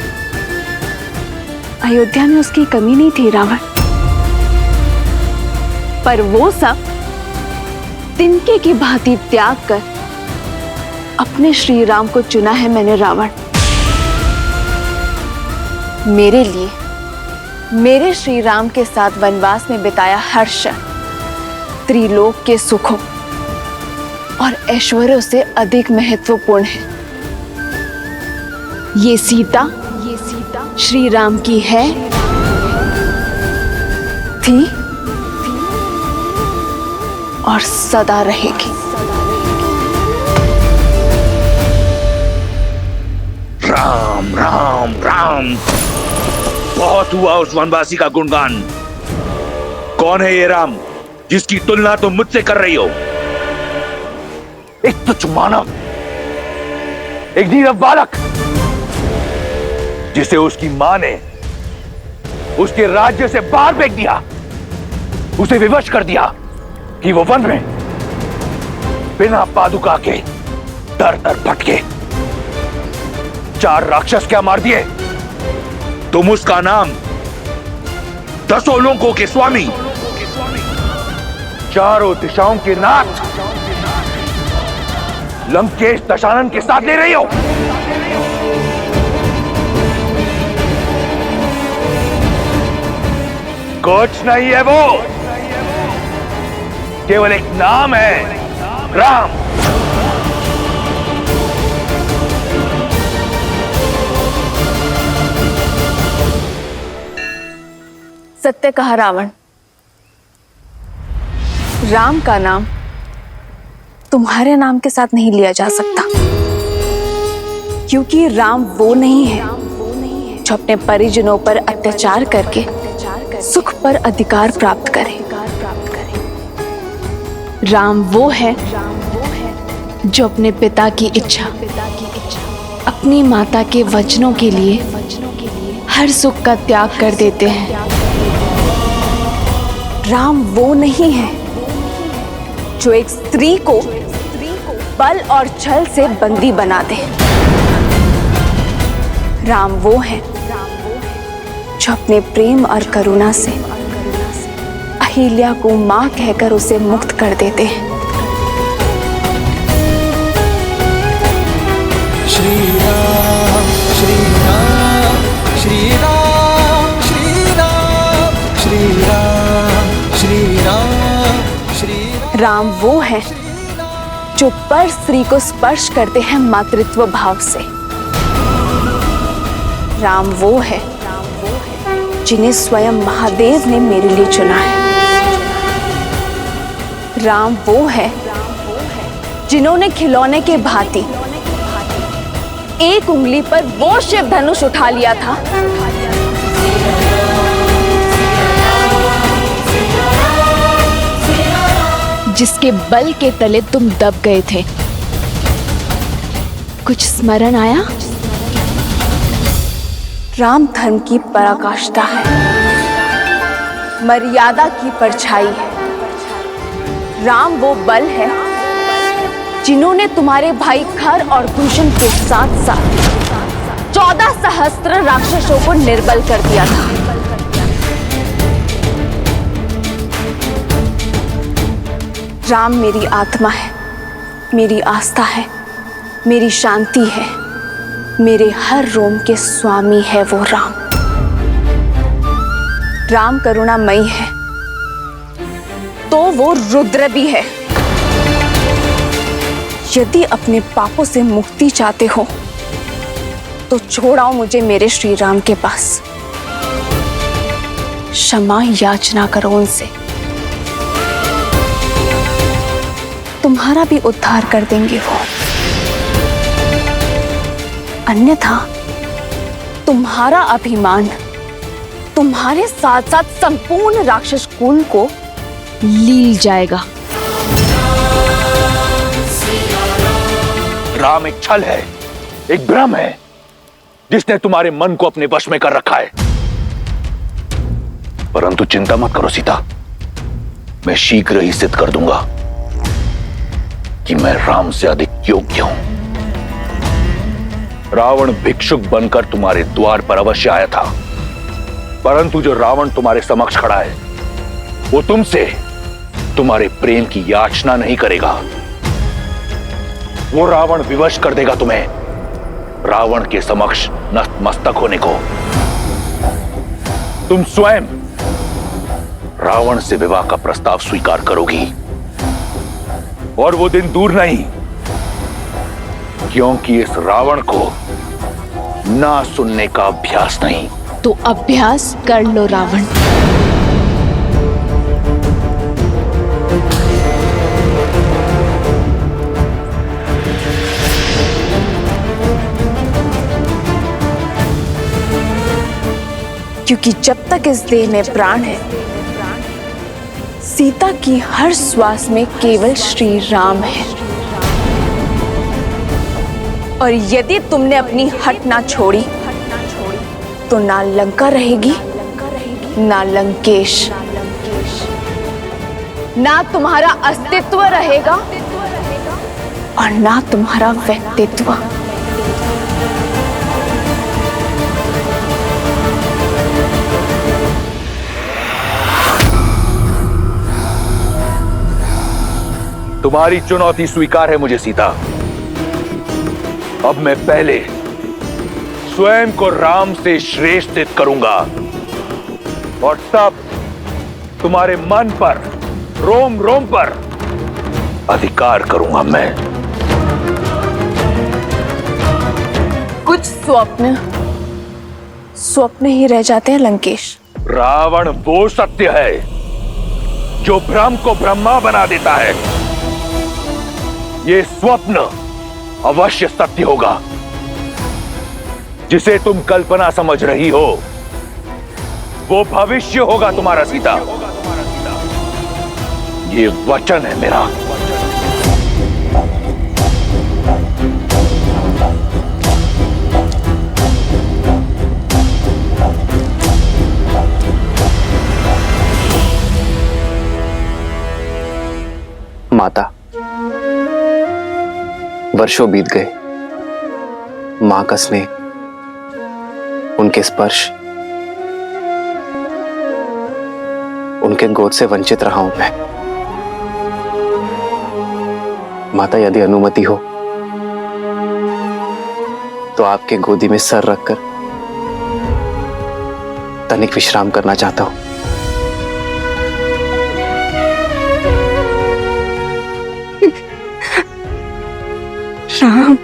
[SPEAKER 18] अयोध्या में उसकी कमी नहीं थी रावण, पर वो सब तिनके की भांति त्याग कर अपने श्री राम को चुना है मैंने रावण। मेरे लिए, मेरे श्री राम के साथ वनवास में बिताया हर क्षण त्रिलोक के सुखों और ऐश्वर्यों से अधिक महत्वपूर्ण है। ये सीता श्री राम की है, थी और सदा रहेगी।
[SPEAKER 3] राम राम राम। बहुत हुआ उस वनवासी का गुणगान। कौन है ये राम जिसकी तुलना तुम मुझसे कर रही हो? एक तुच्छ मानव, एक नीरव बालक, जिसे उसकी मां ने उसके राज्य से बाहर फेंक दिया, उसे विवश कर दिया कि वो वन में बिना पादुका के दर दर भटके। 4 राक्षस क्या मार दिए? तुम उसका नाम 10 लोकों के स्वामी, 4 दिशाओं के नाथ लंकेश दशानन के साथ ले रही हो। कुछ नहीं है वो, केवल एक नाम है, राम।
[SPEAKER 18] सत्य कहा रावण। राम का नाम तुम्हारे नाम के साथ नहीं लिया जा सकता, क्योंकि राम वो नहीं है जो अपने परिजनों पर अत्याचार करके सुख पर अधिकार प्राप्त करे। राम वो है जो अपने पिता की इच्छा, अपनी माता के वचनों के लिए हर सुख का त्याग कर देते हैं। राम वो नहीं है जो एक स्त्री को बल और छल से बंदी बना दे। राम वो है जो अपने प्रेम और करुणा से अहिल्या को मां कहकर उसे मुक्त कर देते हैं।
[SPEAKER 11] श्री राम श्री राम श्री राम श्री राम श्री राम श्री राम श्री
[SPEAKER 18] राम वो है जो पर स्त्री को स्पर्श करते हैं मातृत्व भाव से। राम वो है जिन्हें स्वयं महादेव ने मेरे लिए चुना है। राम वो है जिन्होंने खिलौने के भांति एक उंगली पर वो शिव धनुष उठा लिया था जिसके बल के तले तुम दब गए थे। कुछ स्मरण आया? राम धर्म की पराकाष्ठा है, मर्यादा की परछाई है। राम वो बल है जिन्होंने तुम्हारे भाई खर और दूषण के साथ साथ 14 सहस्त्र राक्षसों को निर्बल कर दिया था। राम मेरी आत्मा है, मेरी आस्था है, मेरी शांति है, मेरे हर रोम के स्वामी है वो राम। राम करुणामयी है तो वो रुद्र भी है। यदि अपने पापों से मुक्ति चाहते हो तो छोड़ाओ मुझे मेरे श्री राम के पास, क्षमा याचना करो उनसे, तुम्हारा भी उद्धार कर देंगे वो। अन्यथा तुम्हारा अभिमान तुम्हारे साथ साथ संपूर्ण राक्षस कुल को लील जाएगा।
[SPEAKER 3] राम एक छल है, एक भ्रम है जिसने तुम्हारे मन को अपने वश में कर रखा है। परंतु चिंता मत करो सीता, मैं शीघ्र ही सिद्ध कर दूंगा कि मैं राम से अधिक योग्य हूं। रावण भिक्षुक बनकर तुम्हारे द्वार पर अवश्य आया था, परंतु जो रावण तुम्हारे समक्ष खड़ा है वो तुमसे तुम्हारे प्रेम की याचना नहीं करेगा। वो रावण विवश कर देगा तुम्हें रावण के समक्ष नतमस्तक होने को। तुम स्वयं रावण से विवाह का प्रस्ताव स्वीकार करोगी, और वो दिन दूर नहीं, क्योंकि इस रावण को ना सुनने का अभ्यास नहीं।
[SPEAKER 18] तो अभ्यास कर लो रावण। क्योंकि जब तक इस देह में प्राण है, सीता की हर श्वास में केवल श्री राम है। और यदि तुमने अपनी हट ना छोड़ी तो ना लंका रहेगी, ना लंकेश, ना तुम्हारा अस्तित्व रहेगा और ना तुम्हारा व्यक्तित्व।
[SPEAKER 3] तुम्हारी चुनौती स्वीकार है मुझे सीता। अब मैं पहले स्वयं को राम से श्रेष्ठ करूंगा और तब तुम्हारे मन पर, रोम रोम पर अधिकार करूंगा मैं।
[SPEAKER 18] कुछ स्वप्न ही रह जाते हैं लंकेश।
[SPEAKER 3] रावण वो सत्य है जो भ्रम को ब्रह्मा बना देता है। ये स्वप्न अवश्य सत्य होगा। जिसे तुम कल्पना समझ रही हो वो भविष्य होगा तुम्हारा सीता। ये वचन है मेरा।
[SPEAKER 16] माता, वर्षों बीत गए। मां का स्नेह, उनके स्पर्श, उनके गोद से वंचित रहा हूं मैं। माता, यदि अनुमति हो तो आपके गोदी में सर रखकर तनिक विश्राम करना चाहता हूं।
[SPEAKER 10] राम,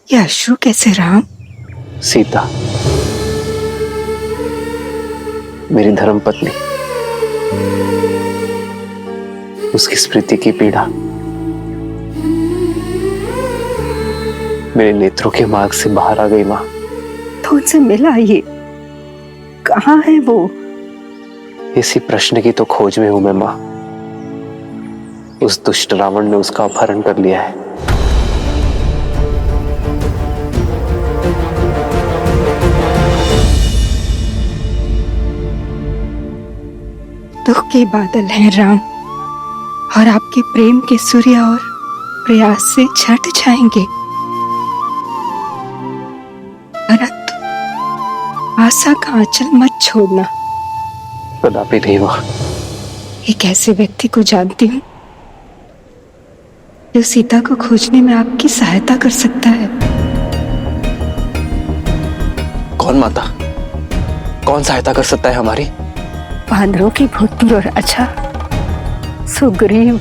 [SPEAKER 10] ये अश्रु कैसे राम?
[SPEAKER 16] सीता, मेरी धर्मपत्नी, उसकी स्मृति की पीड़ा मेरे नेत्रों के मार्ग से बाहर आ गई। मां,
[SPEAKER 10] तो उनसे मिला ये? कहाँ है वो?
[SPEAKER 16] इसी प्रश्न की तो खोज में हूं मैं मां। उस दुष्ट रावण ने उसका अपहरण कर लिया है।
[SPEAKER 10] के बादल हैं राम, और आपके प्रेम के सूर्य और प्रयास से छट जाएंगे, परंतु आशा का आंचल मत छोड़ना।
[SPEAKER 16] कदापि नहीं मां।
[SPEAKER 10] एक ऐसे व्यक्ति को जानती हूँ जो सीता को खोजने में आपकी सहायता कर सकता है।
[SPEAKER 16] कौन माता? कौन सहायता कर सकता है हमारी?
[SPEAKER 10] वानरों के भूतपूर्व राजा सुग्रीव,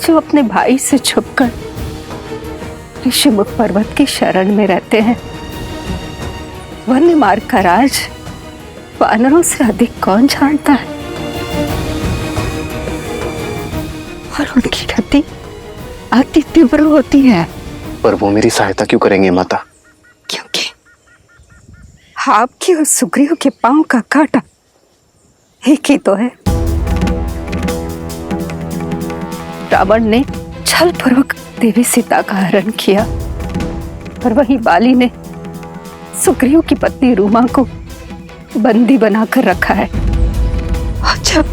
[SPEAKER 10] जो अपने भाई से छुपकर ऋषिमुख पर्वत की शरण में रहते हैं। वन्य मार्ग का राज वानरों से अधिक कौन जानता है, और उनकी गति अति तीव्र होती है।
[SPEAKER 16] पर वो मेरी सहायता क्यों करेंगे माता?
[SPEAKER 10] क्योंकि आपके और सुग्रीव के पांव का कांटा एक ही तो है। रावण ने छलपूर्वक देवी सीता का हरण किया, और वही बाली ने सुग्रीव की पत्नी रूमा को बंदी बनाकर रखा है। और जब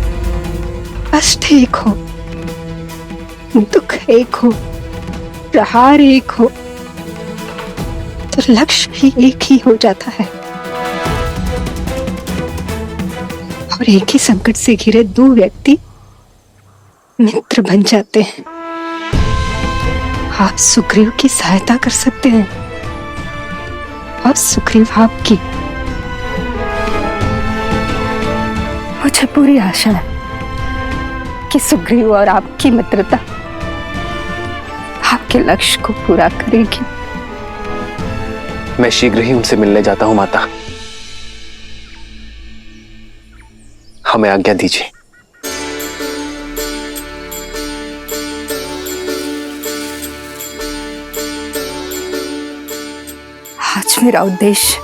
[SPEAKER 10] कष्ट एक हो, दुख एक हो, प्रहार एक हो, तो लक्ष्य भी एक ही हो जाता है। और एक ही संकट से घिरे दो व्यक्ति मित्र बन जाते हैं। आप सुग्रीव की सहायता कर सकते हैं और सुग्रीव आपकी। मुझे पूरी आशा है कि सुग्रीव और आपकी मित्रता आपके लक्ष्य को पूरा करेगी।
[SPEAKER 16] मैं शीघ्र ही उनसे मिलने जाता हूं माता। हमें आज्ञा दीजिए।
[SPEAKER 10] आज मेरा उद्देश्य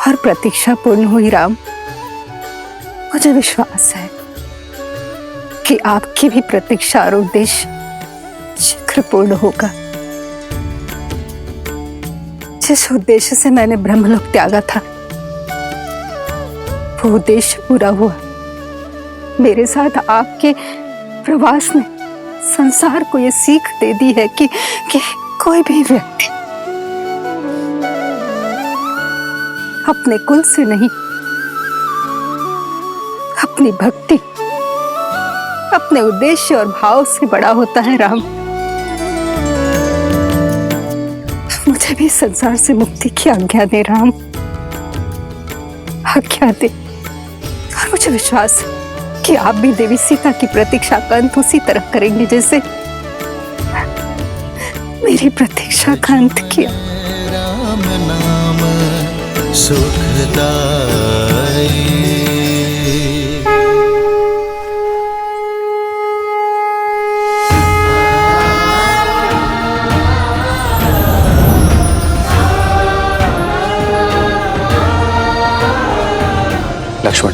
[SPEAKER 10] और प्रतीक्षा पूर्ण हुई राम। मुझे विश्वास है कि आपकी भी प्रतीक्षा और उद्देश्य शीघ्र पूर्ण होगा। जिस उद्देश्य से मैंने ब्रह्मलोक त्यागा था, वो उद्देश्य पूरा हुआ। मेरे साथ आपके प्रवास ने संसार को ये सीख दे दी है कि कोई भी व्यक्ति अपने कुल से नहीं, अपनी भक्ति, अपने उद्देश्य और भाव से बड़ा होता है राम। मुझे भी संसार से मुक्ति की आज्ञा दे राम, आज्ञा दे। और मुझे विश्वास है कि आप भी देवी सीता की प्रतीक्षा का अंत उसी तरह करेंगे जैसे मेरी प्रतीक्षा का अंत किया।
[SPEAKER 11] राम नाम सुखदाई।
[SPEAKER 16] लक्ष्मण,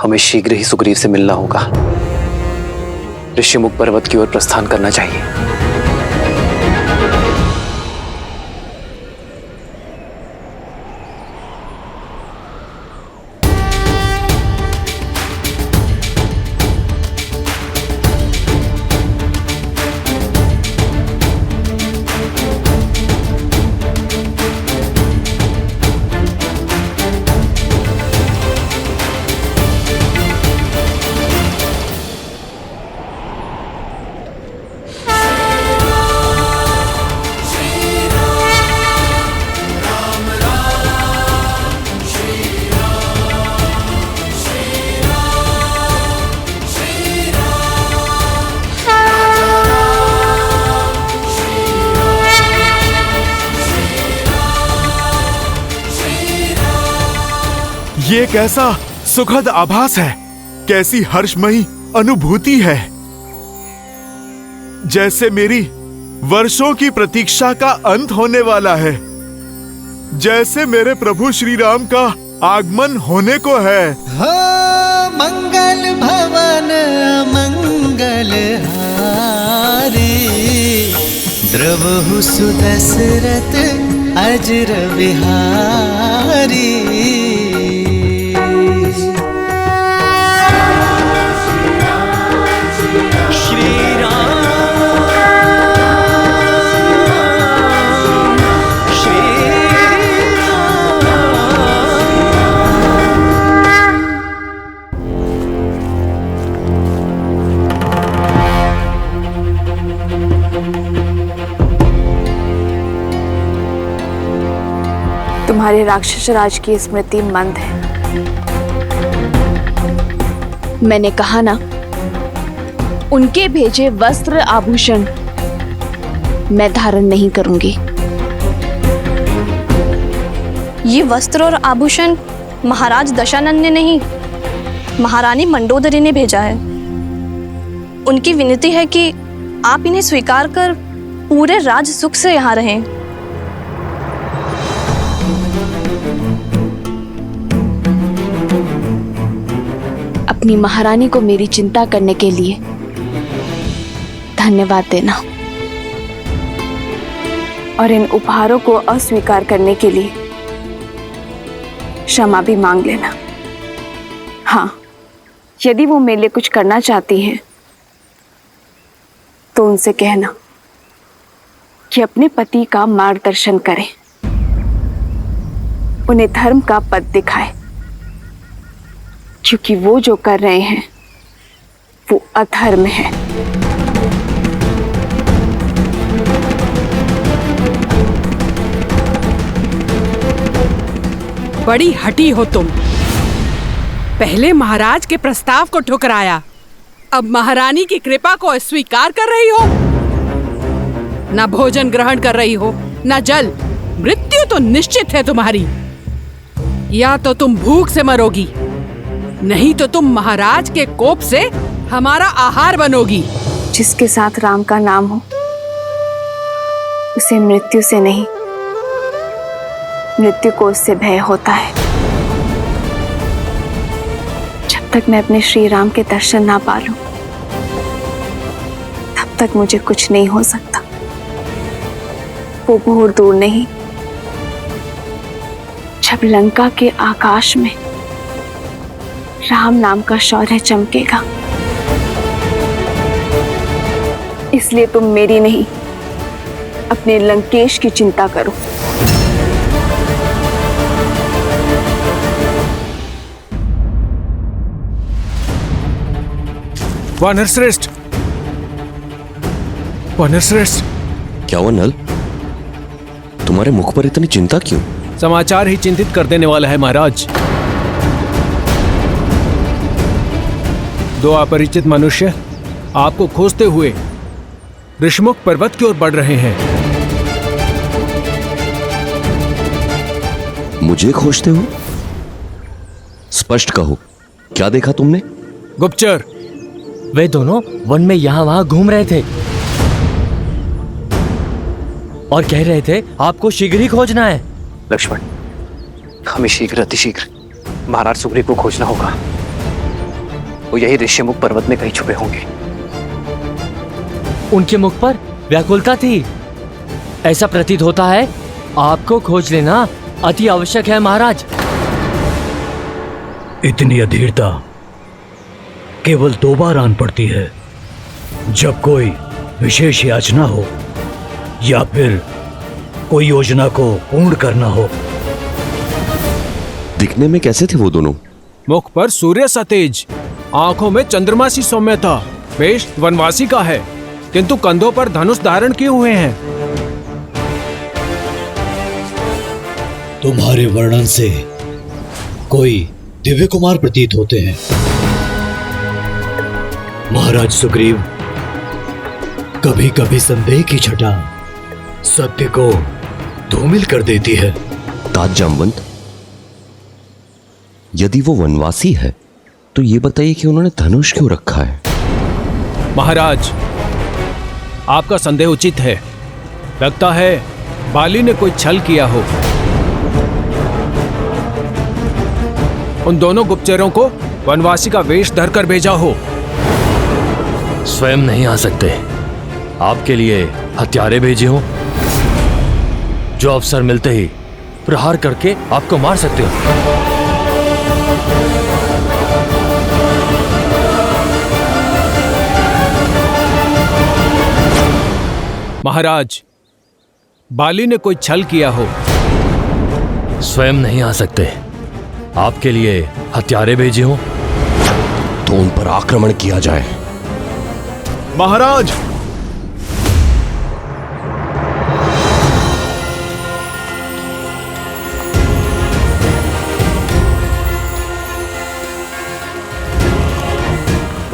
[SPEAKER 16] हमें शीघ्र ही सुग्रीव से मिलना होगा। ऋषिमुख पर्वत की ओर प्रस्थान करना चाहिए।
[SPEAKER 19] ये कैसा सुखद आभास है, कैसी हर्षमयी अनुभूति है। जैसे मेरी वर्षों की प्रतीक्षा का अंत होने वाला है, जैसे मेरे प्रभु श्री राम का आगमन होने को है।
[SPEAKER 11] हो मंगल भवन मंगल हारी, द्रवहु सुदशरथ अजर बिहारी।
[SPEAKER 18] तुम्हारे राक्षस राज की स्मृति मंद है। मैंने कहा ना, उनके भेजे वस्त्र आभूषण मैं धारण नहीं करूंगी।
[SPEAKER 20] ये वस्त्र और आभूषण महाराज दशानन ने नहीं, महारानी मंडोदरी ने भेजा है। उनकी विनती है कि आप इन्हें स्वीकार कर पूरे राज सुख से यहाँ रहें।
[SPEAKER 18] अपनी महारानी को मेरी चिंता करने के लिए धन्यवाद देना और इन उपहारों को अस्वीकार करने के लिए क्षमा भी मांग लेना। हाँ, यदि वो मेरे लिए कुछ करना चाहती हैं तो उनसे कहना कि अपने पति का मार्गदर्शन करें, उन्हें धर्म का पथ दिखाए, क्योंकि वो जो कर रहे हैं वो अधर्म है।
[SPEAKER 7] बड़ी हठी हो तुम। पहले महाराज के प्रस्ताव को ठुकराया, अब महारानी की कृपा को अस्वीकार कर रही हो। ना भोजन ग्रहण कर रही हो, ना जल। मृत्यु तो निश्चित है तुम्हारी। या तो तुम भूख से मरोगी, नहीं तो तुम महाराज के कोप से हमारा आहार बनोगी।
[SPEAKER 18] जिसके साथ राम का नाम हो उसे मृत्यु से नहीं, मृत्यु को उससे भय होता है। जब तक मैं अपने श्री राम के दर्शन ना पा लूं, तब तक मुझे कुछ नहीं हो सकता। वो बहुत दूर नहीं, जब लंका के आकाश में राम नाम का शौर्य चमकेगा। इसलिए तुम मेरी नहीं, अपने लंकेश की चिंता करो।
[SPEAKER 21] वानर श्रेष्ठ, वानर श्रेष्ठ।
[SPEAKER 22] क्या हुआ नल? तुम्हारे मुख पर इतनी चिंता क्यों?
[SPEAKER 21] समाचार ही चिंतित कर देने वाला है महाराज। दो अपरिचित मनुष्य आपको खोजते हुए ऋषमुख पर्वत की ओर बढ़ रहे हैं।
[SPEAKER 22] मुझे खोजते हो? स्पष्ट कहो, क्या देखा तुमने?
[SPEAKER 21] गुप्तचर,
[SPEAKER 23] वे दोनों वन में यहाँ वहाँ घूम रहे थे और कह रहे थे आपको शीघ्र ही खोजना है।
[SPEAKER 16] लक्ष्मण, हमें शीघ्र अतिशीघ्र महाराज सुग्रीव को खोजना होगा। वो यही ऋषिमुख पर्वत में कहीं छुपे होंगे।
[SPEAKER 23] उनके मुख पर व्याकुलता थी। ऐसा प्रतीत होता है आपको खोज लेना अति आवश्यक है महाराज।
[SPEAKER 12] इतनी अधीरता केवल 2 बार आन पड़ती है, जब कोई विशेष याचना हो या फिर कोई योजना को पूर्ण करना हो।
[SPEAKER 22] दिखने में कैसे थे वो दोनों?
[SPEAKER 21] मुख पर सूर्य सा तेज, आंखों में चंद्रमा सी सौम्यता। वेश वनवासी का है, किंतु कंधों पर धनुष धारण किए हुए हैं।
[SPEAKER 12] तुम्हारे वर्णन से कोई दिव्य कुमार प्रतीत होते हैं। महाराज सुग्रीव, कभी कभी संदेह की छटा सत्य को धूमिल कर देती है।
[SPEAKER 22] तात जामवंत, यदि वो वनवासी है तो ये बताइए कि उन्होंने धनुष क्यों रखा है?
[SPEAKER 21] महाराज, आपका संदेह उचित है। लगता है बाली ने कोई छल किया हो। उन दोनों गुप्तचरों को वनवासी का वेश धरकर भेजा हो।
[SPEAKER 23] स्वयं नहीं आ सकते, आपके लिए हत्यारे भेजे हो जो अवसर मिलते ही प्रहार करके आपको मार सकते हो।
[SPEAKER 21] महाराज, बाली ने कोई छल किया हो।
[SPEAKER 23] स्वयं नहीं आ सकते, आपके लिए हत्यारे भेजे हो
[SPEAKER 22] तो उन पर आक्रमण किया जाए।
[SPEAKER 19] महाराज,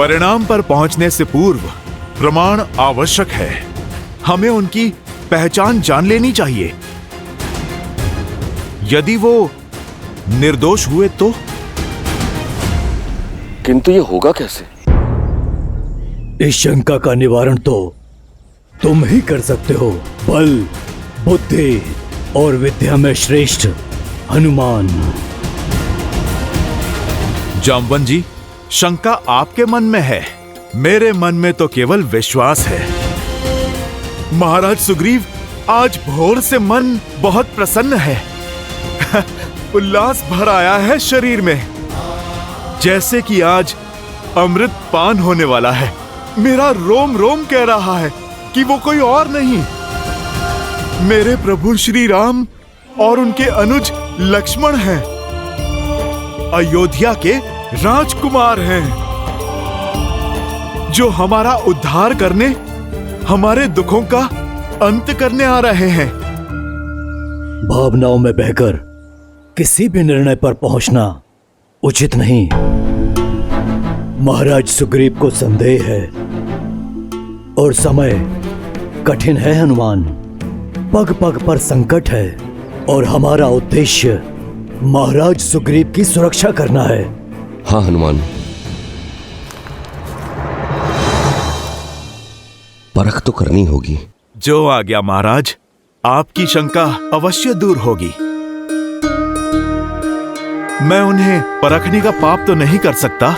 [SPEAKER 19] परिणाम पर पहुंचने से पूर्व प्रमाण आवश्यक है। हमें उनकी पहचान जान लेनी चाहिए। यदि वो निर्दोष हुए तो?
[SPEAKER 22] किंतु ये होगा कैसे?
[SPEAKER 12] इस शंका का निवारण तो तुम ही कर सकते हो, बल, बुद्धि और विद्या में श्रेष्ठ हनुमान।
[SPEAKER 19] जामवन जी, शंका आपके मन में है, मेरे मन में तो केवल विश्वास है। महाराज सुग्रीव, आज भोर से मन बहुत प्रसन्न है। उल्लास भर आया है शरीर में, जैसे कि आज अमृत पान होने वाला है। मेरा रोम रोम कह रहा है कि वो कोई और नहीं, मेरे प्रभु श्री राम और उनके अनुज लक्ष्मण हैं, अयोध्या के राजकुमार हैं, जो हमारा उद्धार करने, हमारे दुखों का अंत करने आ रहे हैं।
[SPEAKER 12] भावनाओं में बहकर किसी भी निर्णय पर पहुंचना उचित नहीं। महाराज सुग्रीव को संदेह है और समय कठिन है हनुमान। पग पग पर संकट है और हमारा उद्देश्य महाराज सुग्रीव की सुरक्षा करना है।
[SPEAKER 22] हाँ हनुमान, परख तो करनी होगी।
[SPEAKER 19] जो आज्ञा महाराज, आपकी शंका अवश्य दूर होगी। मैं उन्हें परखने का पाप तो नहीं कर सकता,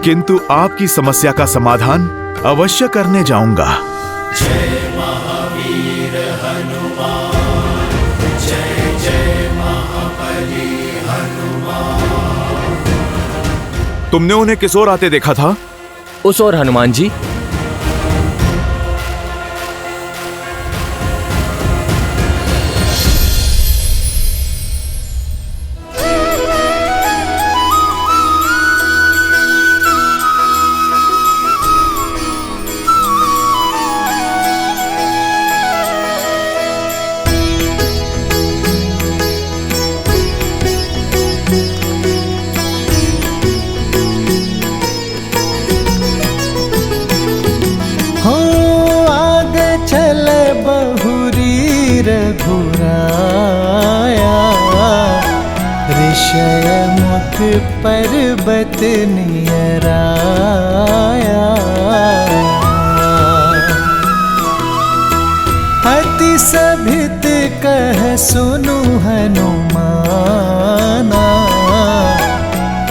[SPEAKER 19] किंतु आपकी समस्या का समाधान अवश्य करने जाऊंगा।
[SPEAKER 11] जय महावीर हनुमान, जय जय महाबली हनुमान।
[SPEAKER 19] तुमने उन्हें किस ओर आते देखा था?
[SPEAKER 23] उस ओर हनुमान जी।
[SPEAKER 11] मुख पर्वत नियराया, अति सभित कह सुनु हनुमाना,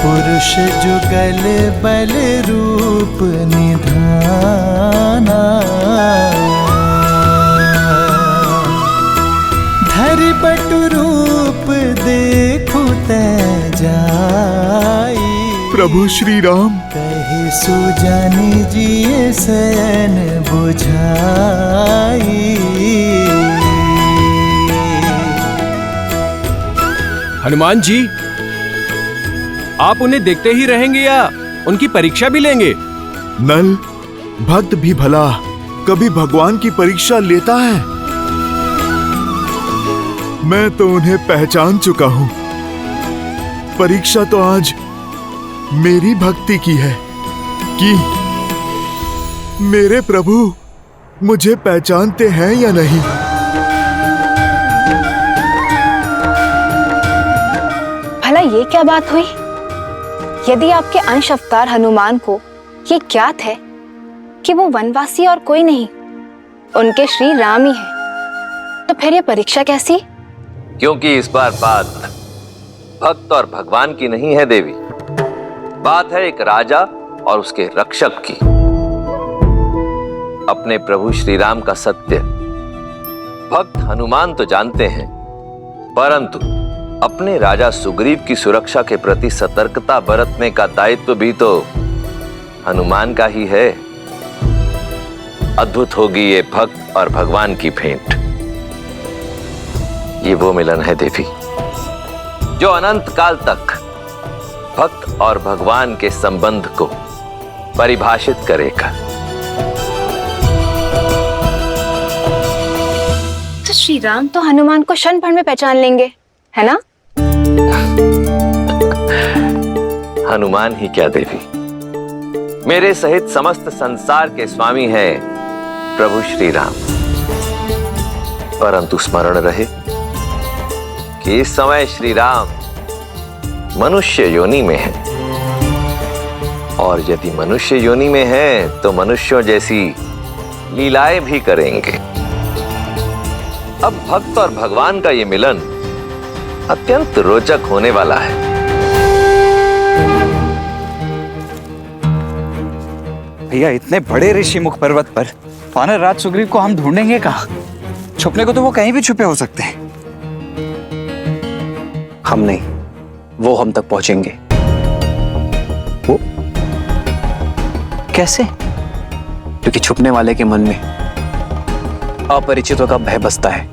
[SPEAKER 11] पुरुष जुगल बल रूप निधाना, धरि बटु रूप देखु जाई,
[SPEAKER 19] प्रभु श्री राम
[SPEAKER 11] कहे सुजानी जिये सैन बुझाई।
[SPEAKER 21] हनुमान जी, आप उन्हें देखते ही रहेंगे या उनकी परीक्षा भी लेंगे?
[SPEAKER 19] नल, भक्त भी भला कभी भगवान की परीक्षा लेता है? मैं तो उन्हें पहचान चुका हूं। परीक्षा तो आज मेरी भक्ति की है कि मेरे प्रभु मुझे पहचानते हैं या नहीं।
[SPEAKER 14] भला ये क्या बात हुई? यदि आपके अंश अवतार हनुमान को ये ज्ञात है कि वो वनवासी और कोई नहीं, उनके श्री राम ही है, तो फिर ये परीक्षा कैसी?
[SPEAKER 2] क्योंकि इस बार बात भक्त और भगवान की नहीं है देवी, बात है एक राजा और उसके रक्षक की। अपने प्रभु श्री राम का सत्य भक्त हनुमान तो जानते हैं, परंतु अपने राजा सुग्रीव की सुरक्षा के प्रति सतर्कता बरतने का दायित्व भी तो हनुमान का ही है। अद्भुत होगी ये भक्त और भगवान की भेंट। ये वो मिलन है देवी जो अनंत काल तक भक्त और भगवान के संबंध को परिभाषित करेगा।
[SPEAKER 14] तो श्री राम तो हनुमान को क्षण भर में पहचान लेंगे, है ना?
[SPEAKER 2] हनुमान ही क्या देवी, मेरे सहित समस्त संसार के स्वामी हैं प्रभु श्री राम। परंतु स्मरण रहे कि इस समय श्री राम मनुष्य योनि में है, और यदि मनुष्य योनि में है तो मनुष्यों जैसी लीलाएं भी करेंगे। अब भक्त और भगवान का ये मिलन अत्यंत रोचक होने वाला है।
[SPEAKER 1] भैया, इतने बड़े ऋषि मुख पर्वत पर वानर राज सुग्रीव को हम ढूंढेंगे कहाँ? छुपने को तो वो कहीं भी छुपे हो सकते हैं।
[SPEAKER 16] हम नहीं, वो हम तक पहुंचेंगे।
[SPEAKER 1] वो कैसे?
[SPEAKER 16] क्योंकि छुपने वाले के मन में अपरिचितों का भय बसता है।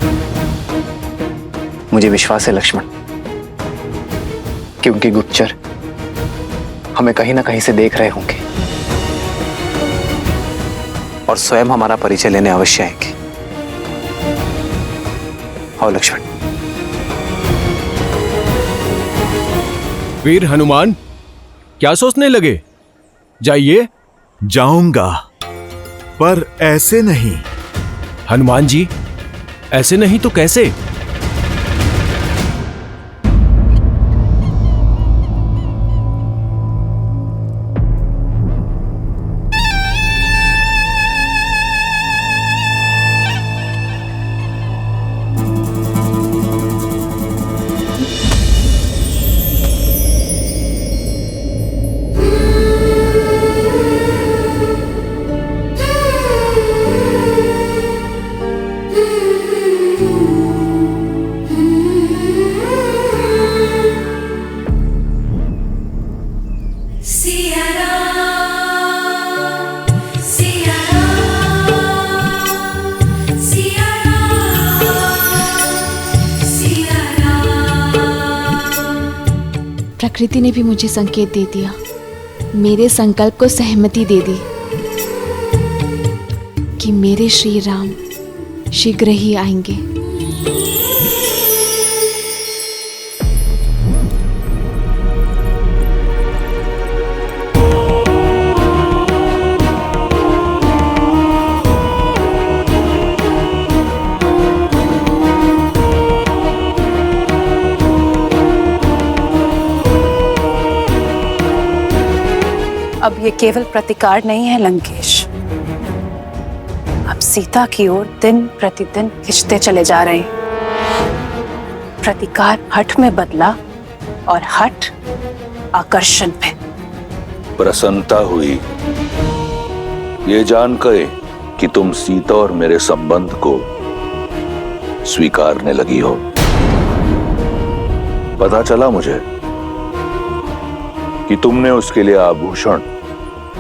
[SPEAKER 16] मुझे विश्वास है लक्ष्मण कि उनके गुप्तचर हमें कहीं ना कहीं से देख रहे होंगे और स्वयं हमारा परिचय लेने अवश्य आएंगे। आओ लक्ष्मण।
[SPEAKER 21] वीर हनुमान, क्या सोचने लगे? जाइए।
[SPEAKER 19] जाऊंगा, पर ऐसे नहीं।
[SPEAKER 21] हनुमान जी, ऐसे नहीं तो कैसे?
[SPEAKER 9] प्रकृति ने भी मुझे संकेत दे दिया, मेरे संकल्प को सहमति दे दी कि मेरे श्री राम शीघ्र ही आएंगे।
[SPEAKER 17] अब ये केवल प्रतिकार नहीं है लंकेश, अब सीता की ओर दिन प्रतिदिन खिंचते चले जा रहे हैं। प्रतिकार हठ में बदला और हठ आकर्षण में।
[SPEAKER 3] प्रसन्नता हुई ये जानकर कि तुम सीता और मेरे संबंध को स्वीकारने लगी हो। पता चला मुझे कि तुमने उसके लिए आभूषण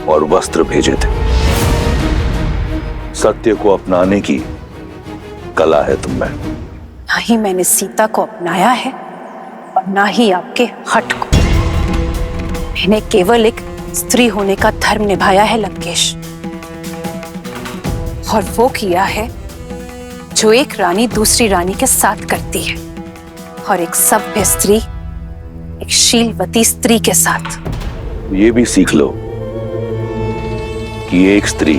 [SPEAKER 3] और वस्त्र भेजे थे। सत्य को अपनाने की कला है तुम में।
[SPEAKER 17] ना ही मैंने सीता को अपनाया है और ना ही आपके हठ को। मैंने केवल एक स्त्री होने का धर्म निभाया है लंकेश, और वो किया है जो एक रानी दूसरी रानी के साथ करती है, और एक सभ्य स्त्री एक शीलवती स्त्री के साथ।
[SPEAKER 3] ये भी सीख लो कि एक स्त्री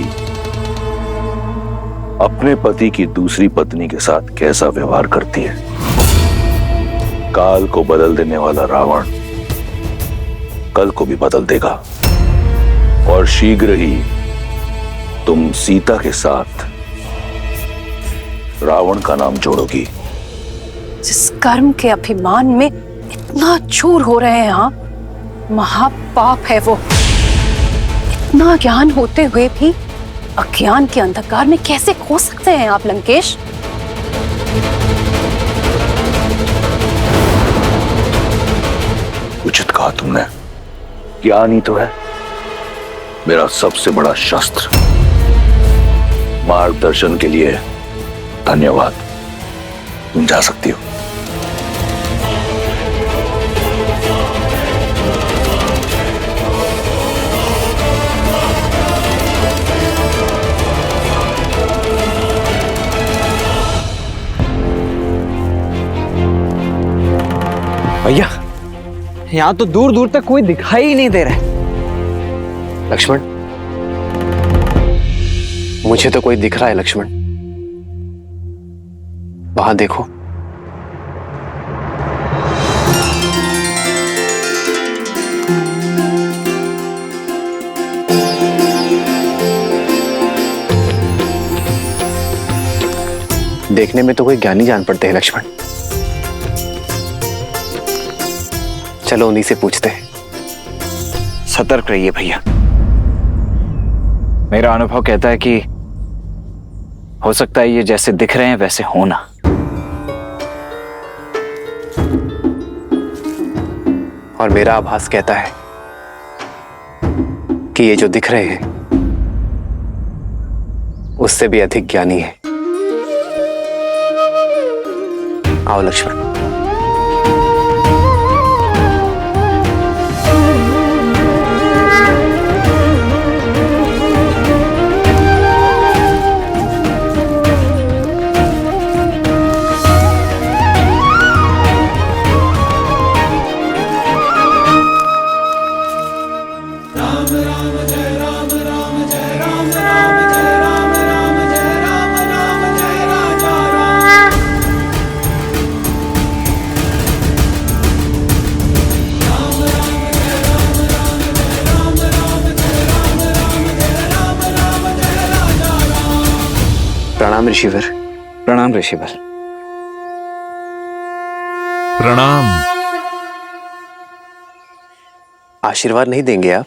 [SPEAKER 3] अपने पति की दूसरी पत्नी के साथ कैसा व्यवहार करती है। काल को बदल देने वाला रावण कल को भी बदल देगा, और शीघ्र ही तुम सीता के साथ रावण का नाम जोड़ोगी।
[SPEAKER 17] जिस कर्म के अभिमान में इतना चूर हो रहे हैं आप, महापाप है वो। इतना ज्ञान होते हुए भी अज्ञान के अंधकार में कैसे खो सकते हैं आप लंकेश?
[SPEAKER 3] उचित कहा तुमने। ज्ञान ही तो है मेरा सबसे बड़ा शस्त्र। मार्गदर्शन के लिए धन्यवाद। तुम जा सकती हो।
[SPEAKER 1] भैया, यहाँ तो दूर दूर तक कोई दिखाई ही नहीं दे रहा है।
[SPEAKER 16] लक्ष्मण, मुझे तो कोई दिख रहा है लक्ष्मण। वहां देखो। देखने में तो कोई ज्ञानी जान पड़ते हैं लक्ष्मण। चलो उन्हीं से पूछते हैं।
[SPEAKER 1] सतर्क रहिए भैया। मेरा अनुभव कहता है कि हो सकता है ये जैसे दिख रहे हैं वैसे होना।
[SPEAKER 16] और मेरा आभास कहता है कि ये जो दिख रहे हैं उससे भी अधिक ज्ञानी है। आओ लक्ष्मण। प्रणाम ऋषिवर।
[SPEAKER 1] प्रणाम ऋषिवर।
[SPEAKER 19] प्रणाम।
[SPEAKER 16] आशीर्वाद नहीं देंगे आप?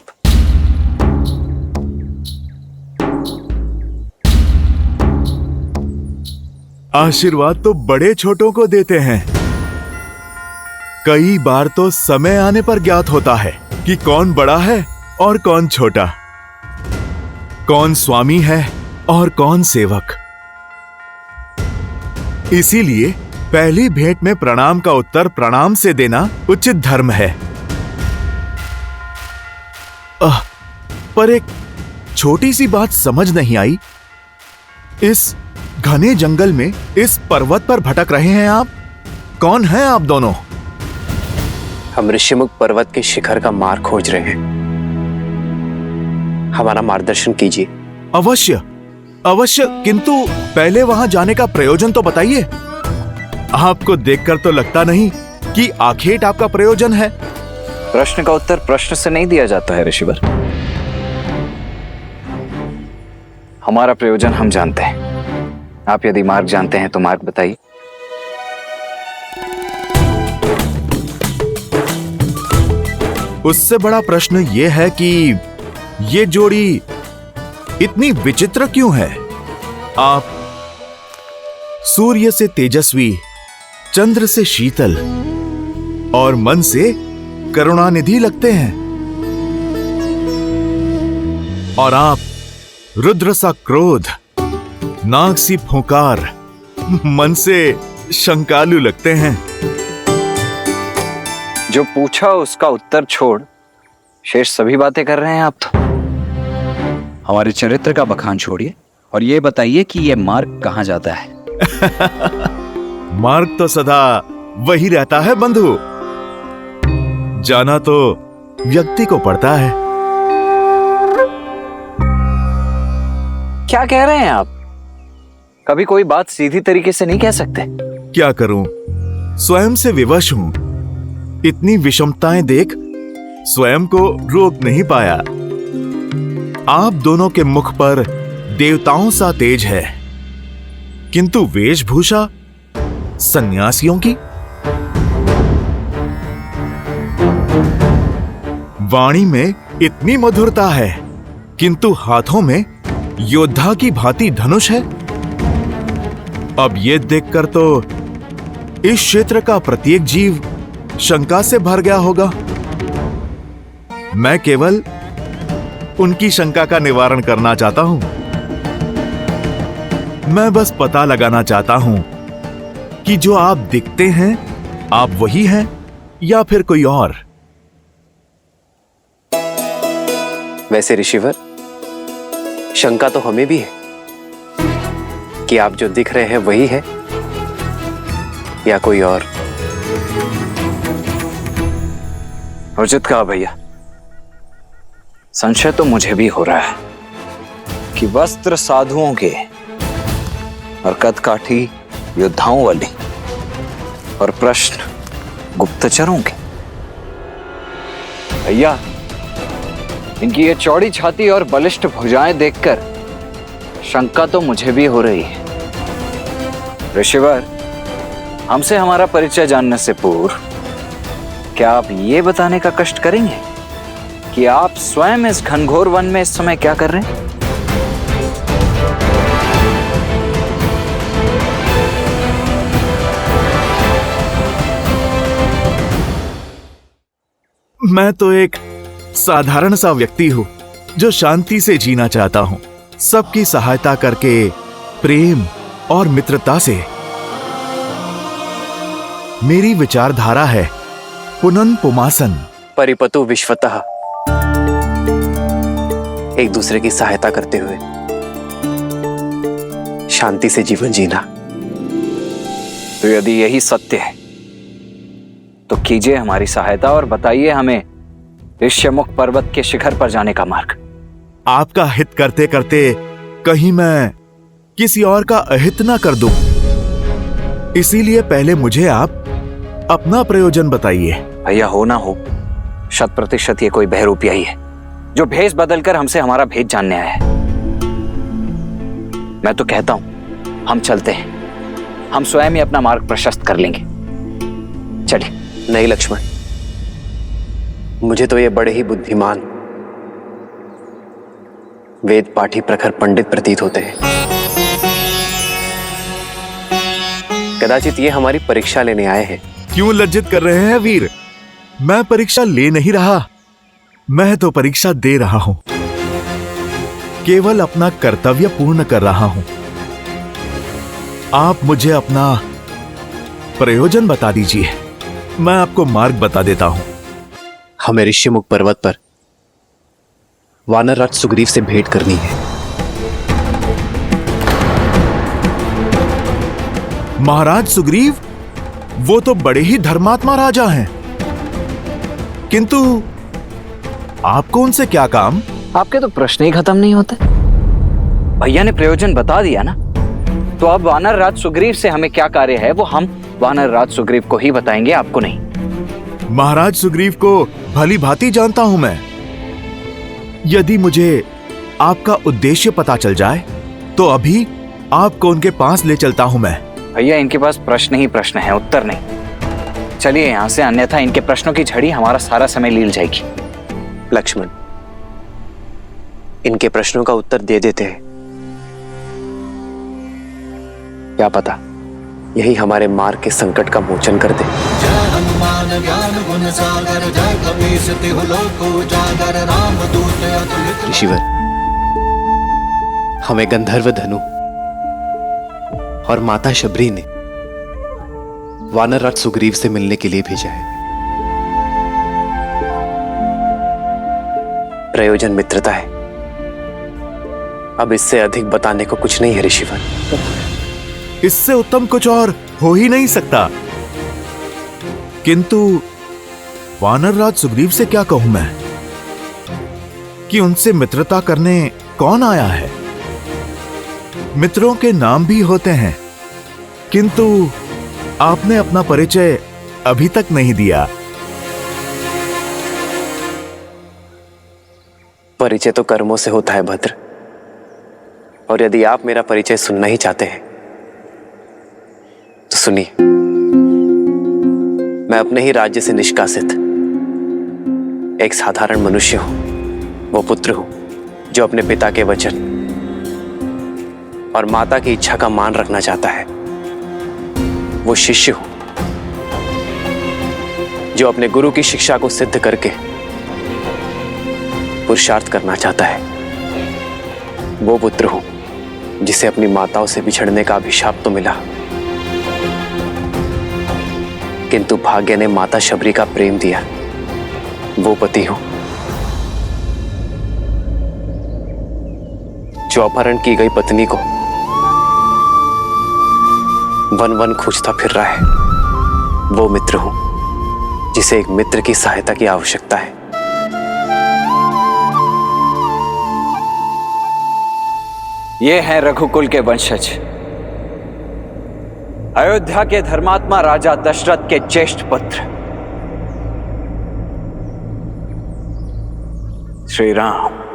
[SPEAKER 19] आशीर्वाद तो बड़े छोटों को देते हैं। कई बार तो समय आने पर ज्ञात होता है कि कौन बड़ा है और कौन छोटा, कौन स्वामी है और कौन सेवक। इसीलिए पहली भेंट में प्रणाम का उत्तर प्रणाम से देना उचित धर्म है। पर एक छोटी सी बात समझ नहीं आई। इस घने जंगल में इस पर्वत पर भटक रहे हैं आप। कौन हैं आप दोनों?
[SPEAKER 16] हम ऋषिमुख पर्वत के शिखर का मार्ग खोज रहे हैं। हमारा मार्गदर्शन कीजिए।
[SPEAKER 19] अवश्य अवश्य, किंतु पहले वहां जाने का प्रयोजन तो बताइए। आपको देखकर तो लगता नहीं कि आखेट आपका प्रयोजन है।
[SPEAKER 1] प्रश्न का उत्तर प्रश्न से नहीं दिया जाता है ऋषिवर। हमारा प्रयोजन हम जानते हैं। आप यदि मार्ग जानते हैं तो मार्ग बताइए।
[SPEAKER 19] उससे बड़ा प्रश्न यह है कि ये जोड़ी इतनी विचित्र क्यों है? आप सूर्य से तेजस्वी, चंद्र से शीतल और मन से करुणानिधि लगते हैं, और आप रुद्र सा क्रोध, नाग सी फुंकार, मन से शंकालु लगते हैं।
[SPEAKER 1] जो पूछा उसका उत्तर छोड़ शेष सभी बातें कर रहे हैं आप तो। हमारे चरित्र का बखान छोड़िए और ये बताइए कि ये मार्ग कहां जाता है।
[SPEAKER 19] मार्ग तो सदा वही रहता है बंधु। जाना तो व्यक्ति को पड़ता है।
[SPEAKER 1] क्या कह रहे हैं आप? कभी कोई बात सीधी तरीके से नहीं कह सकते।
[SPEAKER 19] क्या करूं, स्वयं से विवश हूं। इतनी विषमताएं देख स्वयं को रोक नहीं पाया। आप दोनों के मुख पर देवताओं सा तेज है, किंतु वेशभूषा सन्यासियों की। वाणी में इतनी मधुरता है, किंतु हाथों में योद्धा की भांति धनुष है। अब ये देखकर तो इस क्षेत्र का प्रत्येक जीव शंका से भर गया होगा। मैं केवल उनकी शंका का निवारण करना चाहता हूं। मैं बस पता लगाना चाहता हूं कि जो आप दिखते हैं, आप वही हैं या फिर कोई और।
[SPEAKER 16] वैसे ऋषिवर, शंका तो हमें भी है कि आप जो दिख रहे हैं वही है या कोई और।
[SPEAKER 1] उचित कहा भैया। संशय तो मुझे भी हो रहा है कि वस्त्र साधुओं के और कदकाठी योद्धाओं वाले और प्रश्न गुप्तचरों के। भैया, इनकी ये चौड़ी छाती और बलिष्ठ भुजाएं देखकर शंका तो मुझे भी हो रही है। ऋषिवर, हमसे हमारा परिचय जानने से पूर्व क्या आप ये बताने का कष्ट करेंगे कि आप स्वयं इस घनघोर वन में इस समय क्या कर रहे हैं?
[SPEAKER 19] मैं तो एक साधारण सा व्यक्ति हूँ जो शांति से जीना चाहता हूँ, सबकी सहायता करके, प्रेम और मित्रता से। मेरी विचारधारा है पुनन पुमासन।
[SPEAKER 16] परिपतु विश्वतः, एक दूसरे की सहायता करते हुए शांति से जीवन जीना।
[SPEAKER 1] तो यदि यही सत्य है तो कीजिए हमारी सहायता और बताइए हमें ऋष्यमुख पर्वत के शिखर पर जाने का मार्ग।
[SPEAKER 19] आपका हित करते करते कहीं मैं किसी और का अहित ना कर दूं, इसीलिए पहले मुझे आप अपना प्रयोजन बताइए।
[SPEAKER 1] भैया, हो ना हो 100% ये कोई बहरूपिया ही है जो भेष बदलकर हमसे हमारा भेद जानने आया है। मैं तो कहता हूं हम चलते हैं, हम स्वयं ही अपना मार्ग प्रशस्त कर लेंगे। चलिए।
[SPEAKER 16] नहीं लक्ष्मण, मुझे तो ये बड़े ही बुद्धिमान, वेद पाठी प्रखर पंडित प्रतीत होते हैं। कदाचित ये हमारी परीक्षा लेने आए हैं।
[SPEAKER 19] क्यों लज्जित कर रहे हैं वीर? मैं परीक्षा ले नहीं रहा, मैं तो परीक्षा दे रहा हूं। केवल अपना कर्तव्य पूर्ण कर रहा हूं। आप मुझे अपना प्रयोजन बता दीजिए, मैं आपको मार्ग बता देता हूं।
[SPEAKER 16] हमें ऋष्यमुख पर्वत पर वानरराज सुग्रीव से भेंट करनी है।
[SPEAKER 19] महाराज सुग्रीव, वो तो बड़े ही धर्मात्मा राजा हैं, किंतु आपको उनसे क्या काम?
[SPEAKER 1] आपके तो प्रश्न ही खत्म नहीं होते। भैया ने प्रयोजन बता दिया ना, तो अब वानर राज सुग्रीव से हमें क्या कार्य है वो हम वानर राज सुग्रीव को ही बताएंगे, आपको नहीं।
[SPEAKER 19] महाराज सुग्रीव को भली भांति जानता हूं मैं। यदि मुझे आपका उद्देश्य पता चल जाए तो अभी आपको उनके पास ले चलता हूं मैं।
[SPEAKER 1] भैया, इनके पास प्रश्न ही प्रश्न है, उत्तर नहीं। चलिए यहां से, अन्यथा इनके प्रश्नों की झड़ी हमारा सारा समय लील जाएगी।
[SPEAKER 16] लक्ष्मण, इनके प्रश्नों का उत्तर दे देते हैं, क्या पता यही हमारे मार्ग के संकट का मोचन कर दे।
[SPEAKER 11] जय हनुमान ज्ञान गुण सागर, जय कपीस तिहु लोक उजागर, रामदूत अतुलित।
[SPEAKER 16] ऋषिवर, हमें गंधर्व धनु और माता शबरी ने वानरराज सुग्रीव से मिलने के लिए भेजा है। प्रयोजन मित्रता है, अब इससे अधिक बताने को कुछ नहीं है ऋषिवर।
[SPEAKER 19] इससे उत्तम कुछ और हो ही नहीं सकता। किंतु वानरराज सुग्रीव से क्या कहूं मैं कि उनसे मित्रता करने कौन आया है? मित्रों के नाम भी होते हैं, किंतु आपने अपना परिचय अभी तक नहीं दिया।
[SPEAKER 16] परिचय तो कर्मों से होता है भद्र, और यदि आप मेरा परिचय सुनना ही चाहते हैं तो सुनिए। मैं अपने ही राज्य से निष्कासित एक साधारण मनुष्य हूं, वो पुत्र हूं जो अपने पिता के वचन और माता की इच्छा का मान रखना चाहता है। वो शिष्य हूं जो अपने गुरु की शिक्षा को सिद्ध करके पुरुषार्थ करना चाहता है। वो पुत्र हूं जिसे अपनी माताओं से बिछड़ने का अभिशाप तो मिला, किंतु भाग्य ने माता शबरी का प्रेम दिया। वो पति हूं जो अपहरण की गई पत्नी को वन वन खोजता फिर रहा है। वो मित्र हूं जिसे एक मित्र की सहायता की आवश्यकता है।
[SPEAKER 1] ये हैं रघुकुल के वंशज, अयोध्या के धर्मात्मा राजा दशरथ के ज्येष्ठ पुत्र श्री राम।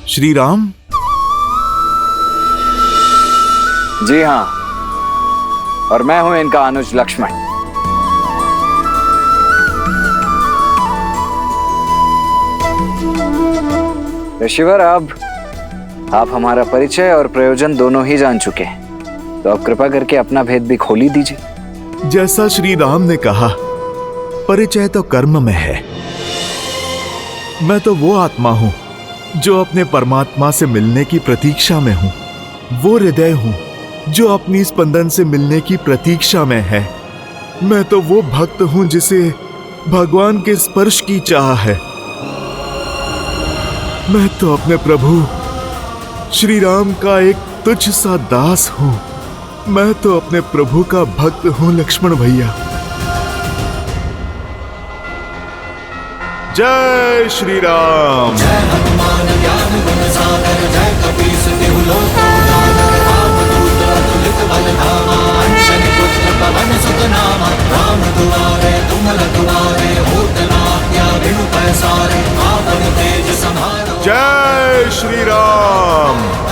[SPEAKER 19] श्री राम?
[SPEAKER 1] जी हाँ, और मैं हूं इनका अनुज लक्ष्मण। ऋषिवर, अब आप हमारा परिचय और प्रयोजन दोनों ही जान चुके हैं, तो अब कृपा करके अपना भेद भी खोल ही दीजिए।
[SPEAKER 19] जैसा श्री राम ने कहा, परिचय तो कर्म में है। मैं तो वो आत्मा हूं जो अपने परमात्मा से मिलने की प्रतीक्षा में हूं। वो हृदय हूं जो अपनी स्पंदन से मिलने की प्रतीक्षा में है। मैं तो वो भक्त हूं जिसे भगवान के स्पर्श की चाह है। मैं तो अपने प्रभु श्री राम का एक तुच्छ सा दास हूं। मैं तो अपने प्रभु का भक्त हूं लक्ष्मण भैया। जय श्री राम।
[SPEAKER 11] जय हनुमान ज्ञान गुण सागर, जय कपीस तिहु लोक उजागर, रामदूत अतुलित बल धामा, अंजनी पुत्र पवन सुत नामा, राम दुआरे तुम रखवारे, होत न आज्ञा बिनु पैसारे, आपन तेज समारो।
[SPEAKER 19] जय श्री राम।